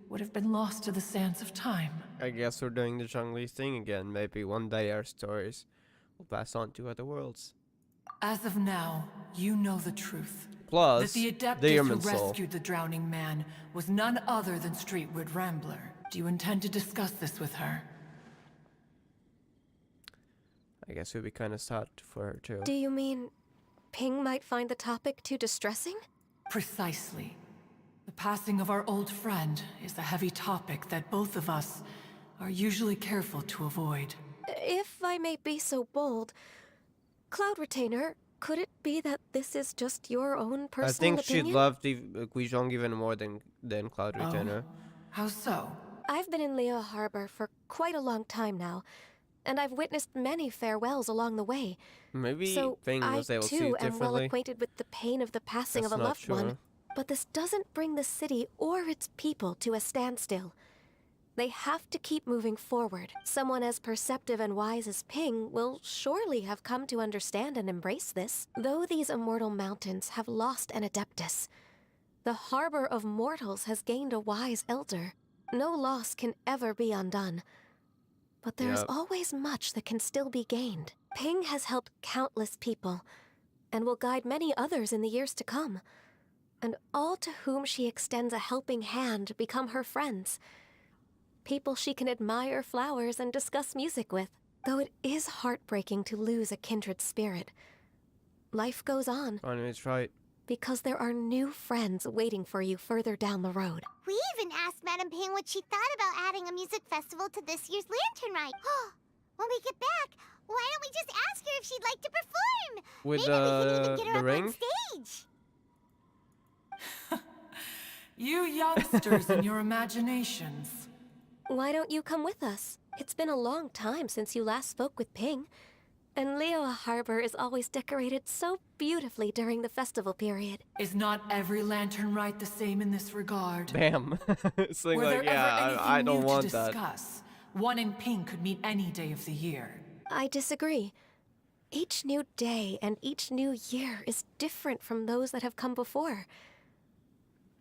would have been lost to the sands of time. I guess we're doing the Zhongli thing again. Maybe one day our stories will pass on to other worlds. As of now, you know the truth. Plus, that the the Adeptus who Human Soul. rescued the drowning man was none other than Streetwood Rambler. Do you intend to discuss this with her? I guess it would be kind of sad for her too. Do you mean Ping might find the topic too distressing? Precisely. The passing of our old friend is a heavy topic that both of us are usually careful to avoid. If I may be so bold, Cloud Retainer, could it be that this is just your own personal I think opinion? she'd love the Guizhong even more than Cloud Retainer. How so? I've been in Liyue Harbor for quite a long time now, and I've witnessed many farewells along the way. Maybe So Ping was I able to see too it am well differently. acquainted with the pain of the passing That's of a not loved sure. one. But this doesn't bring the city or its people to a standstill. They have to keep moving forward. Someone as perceptive and wise as Ping will surely have come to understand and embrace this. Though these immortal mountains have lost an Adeptus, the harbor of mortals has gained a wise elder. No loss can ever be undone. But there is Yep. always much that can still be gained. Ping has helped countless people, and will guide many others in the years to come. And all to whom she extends a helping hand become her friends. People she can admire flowers and discuss music with. Though it is heartbreaking to lose a kindred spirit, life goes on. It's right. Because there are new friends waiting for you further down the road. We even asked Madam Ping what she thought about adding a music festival to this year's Lantern Rite. When we get back, why don't we just ask her if she'd like to perform? With Maybe we can even get her the up ring? on stage. You youngsters and your imaginations. Why don't you come with us? It's been a long time since you last spoke with Ping. And Liyue Harbor is always decorated so beautifully during the festival period. Is not every Lantern Rite the same in this regard? Bam. It's like, Were there yeah, ever anything I don't new want to that. discuss? One in Pink could meet any day of the year. I disagree. Each new day and each new year is different from those that have come before.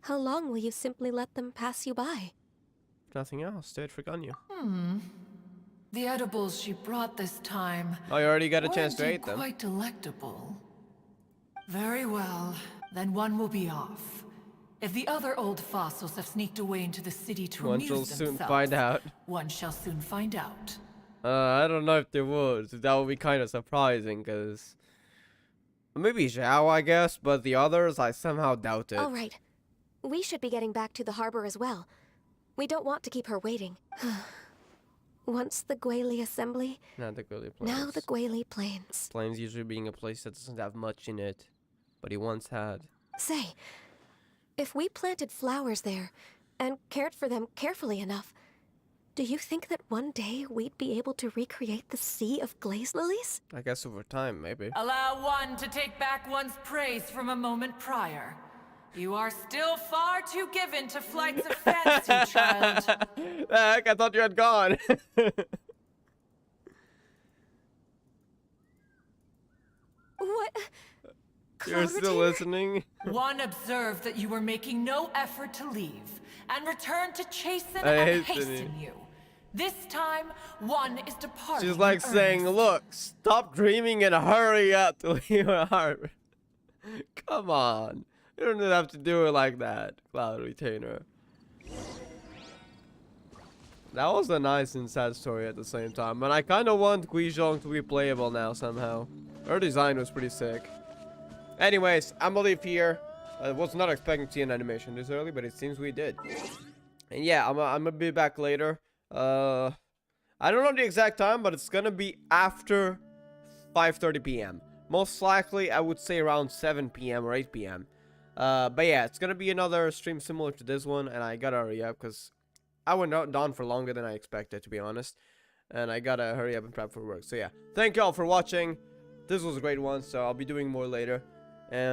How long will you simply let them pass you by? Nothing else. Do it for Ganyu. The edibles she brought this time. Oh, you already got a were chance to indeed eat them. Quite delectable. Very well, then one will be off. If the other old fossils have sneaked away into the city to One amuse shall themselves, soon find out. one shall soon find out. I don't know if there would. That would be kind of surprising, because maybe Zhao, I guess, but the others, I somehow doubt it. All right. We should be getting back to the harbor as well. We don't want to keep her waiting. Once the Guili Assembly, Not the Guili Plains. now the Guili Plains. Plains usually being a place that doesn't have much in it, but he once had. Say, if we planted flowers there and cared for them carefully enough, Do you think that one day we'd be able to recreate the sea of glaze lilies? I guess over time, maybe. Allow one to take back one's praise from a moment prior. You are still far too given to flights of fancy, child. Heck, I thought you had gone. What? You're still listening? One observed that you were making no effort to leave, and returned to chasten I and hasten hasten you. This time, one is departing. She's like in saying, earnest. look, stop dreaming and hurry up to leave her heart. Come on. You don't have to do it like that, Cloud Retainer. That was a nice and sad story at the same time. And I kind of want Guizhong to be playable now somehow. Her design was pretty sick. Anyways, I'm gonna leave here. I was not expecting to see an animation this early, but it seems we did. And yeah, I'm gonna be back later. I don't know the exact time, but it's gonna be after 5:30 p.m. Most likely, I would say around 7 p.m. or 8 p.m. But yeah, it's gonna be another stream similar to this one, and I gotta hurry up because I went on for longer than I expected, to be honest. And I gotta hurry up and prep for work. So yeah, thank you all for watching. This was a great one, so I'll be doing more later. And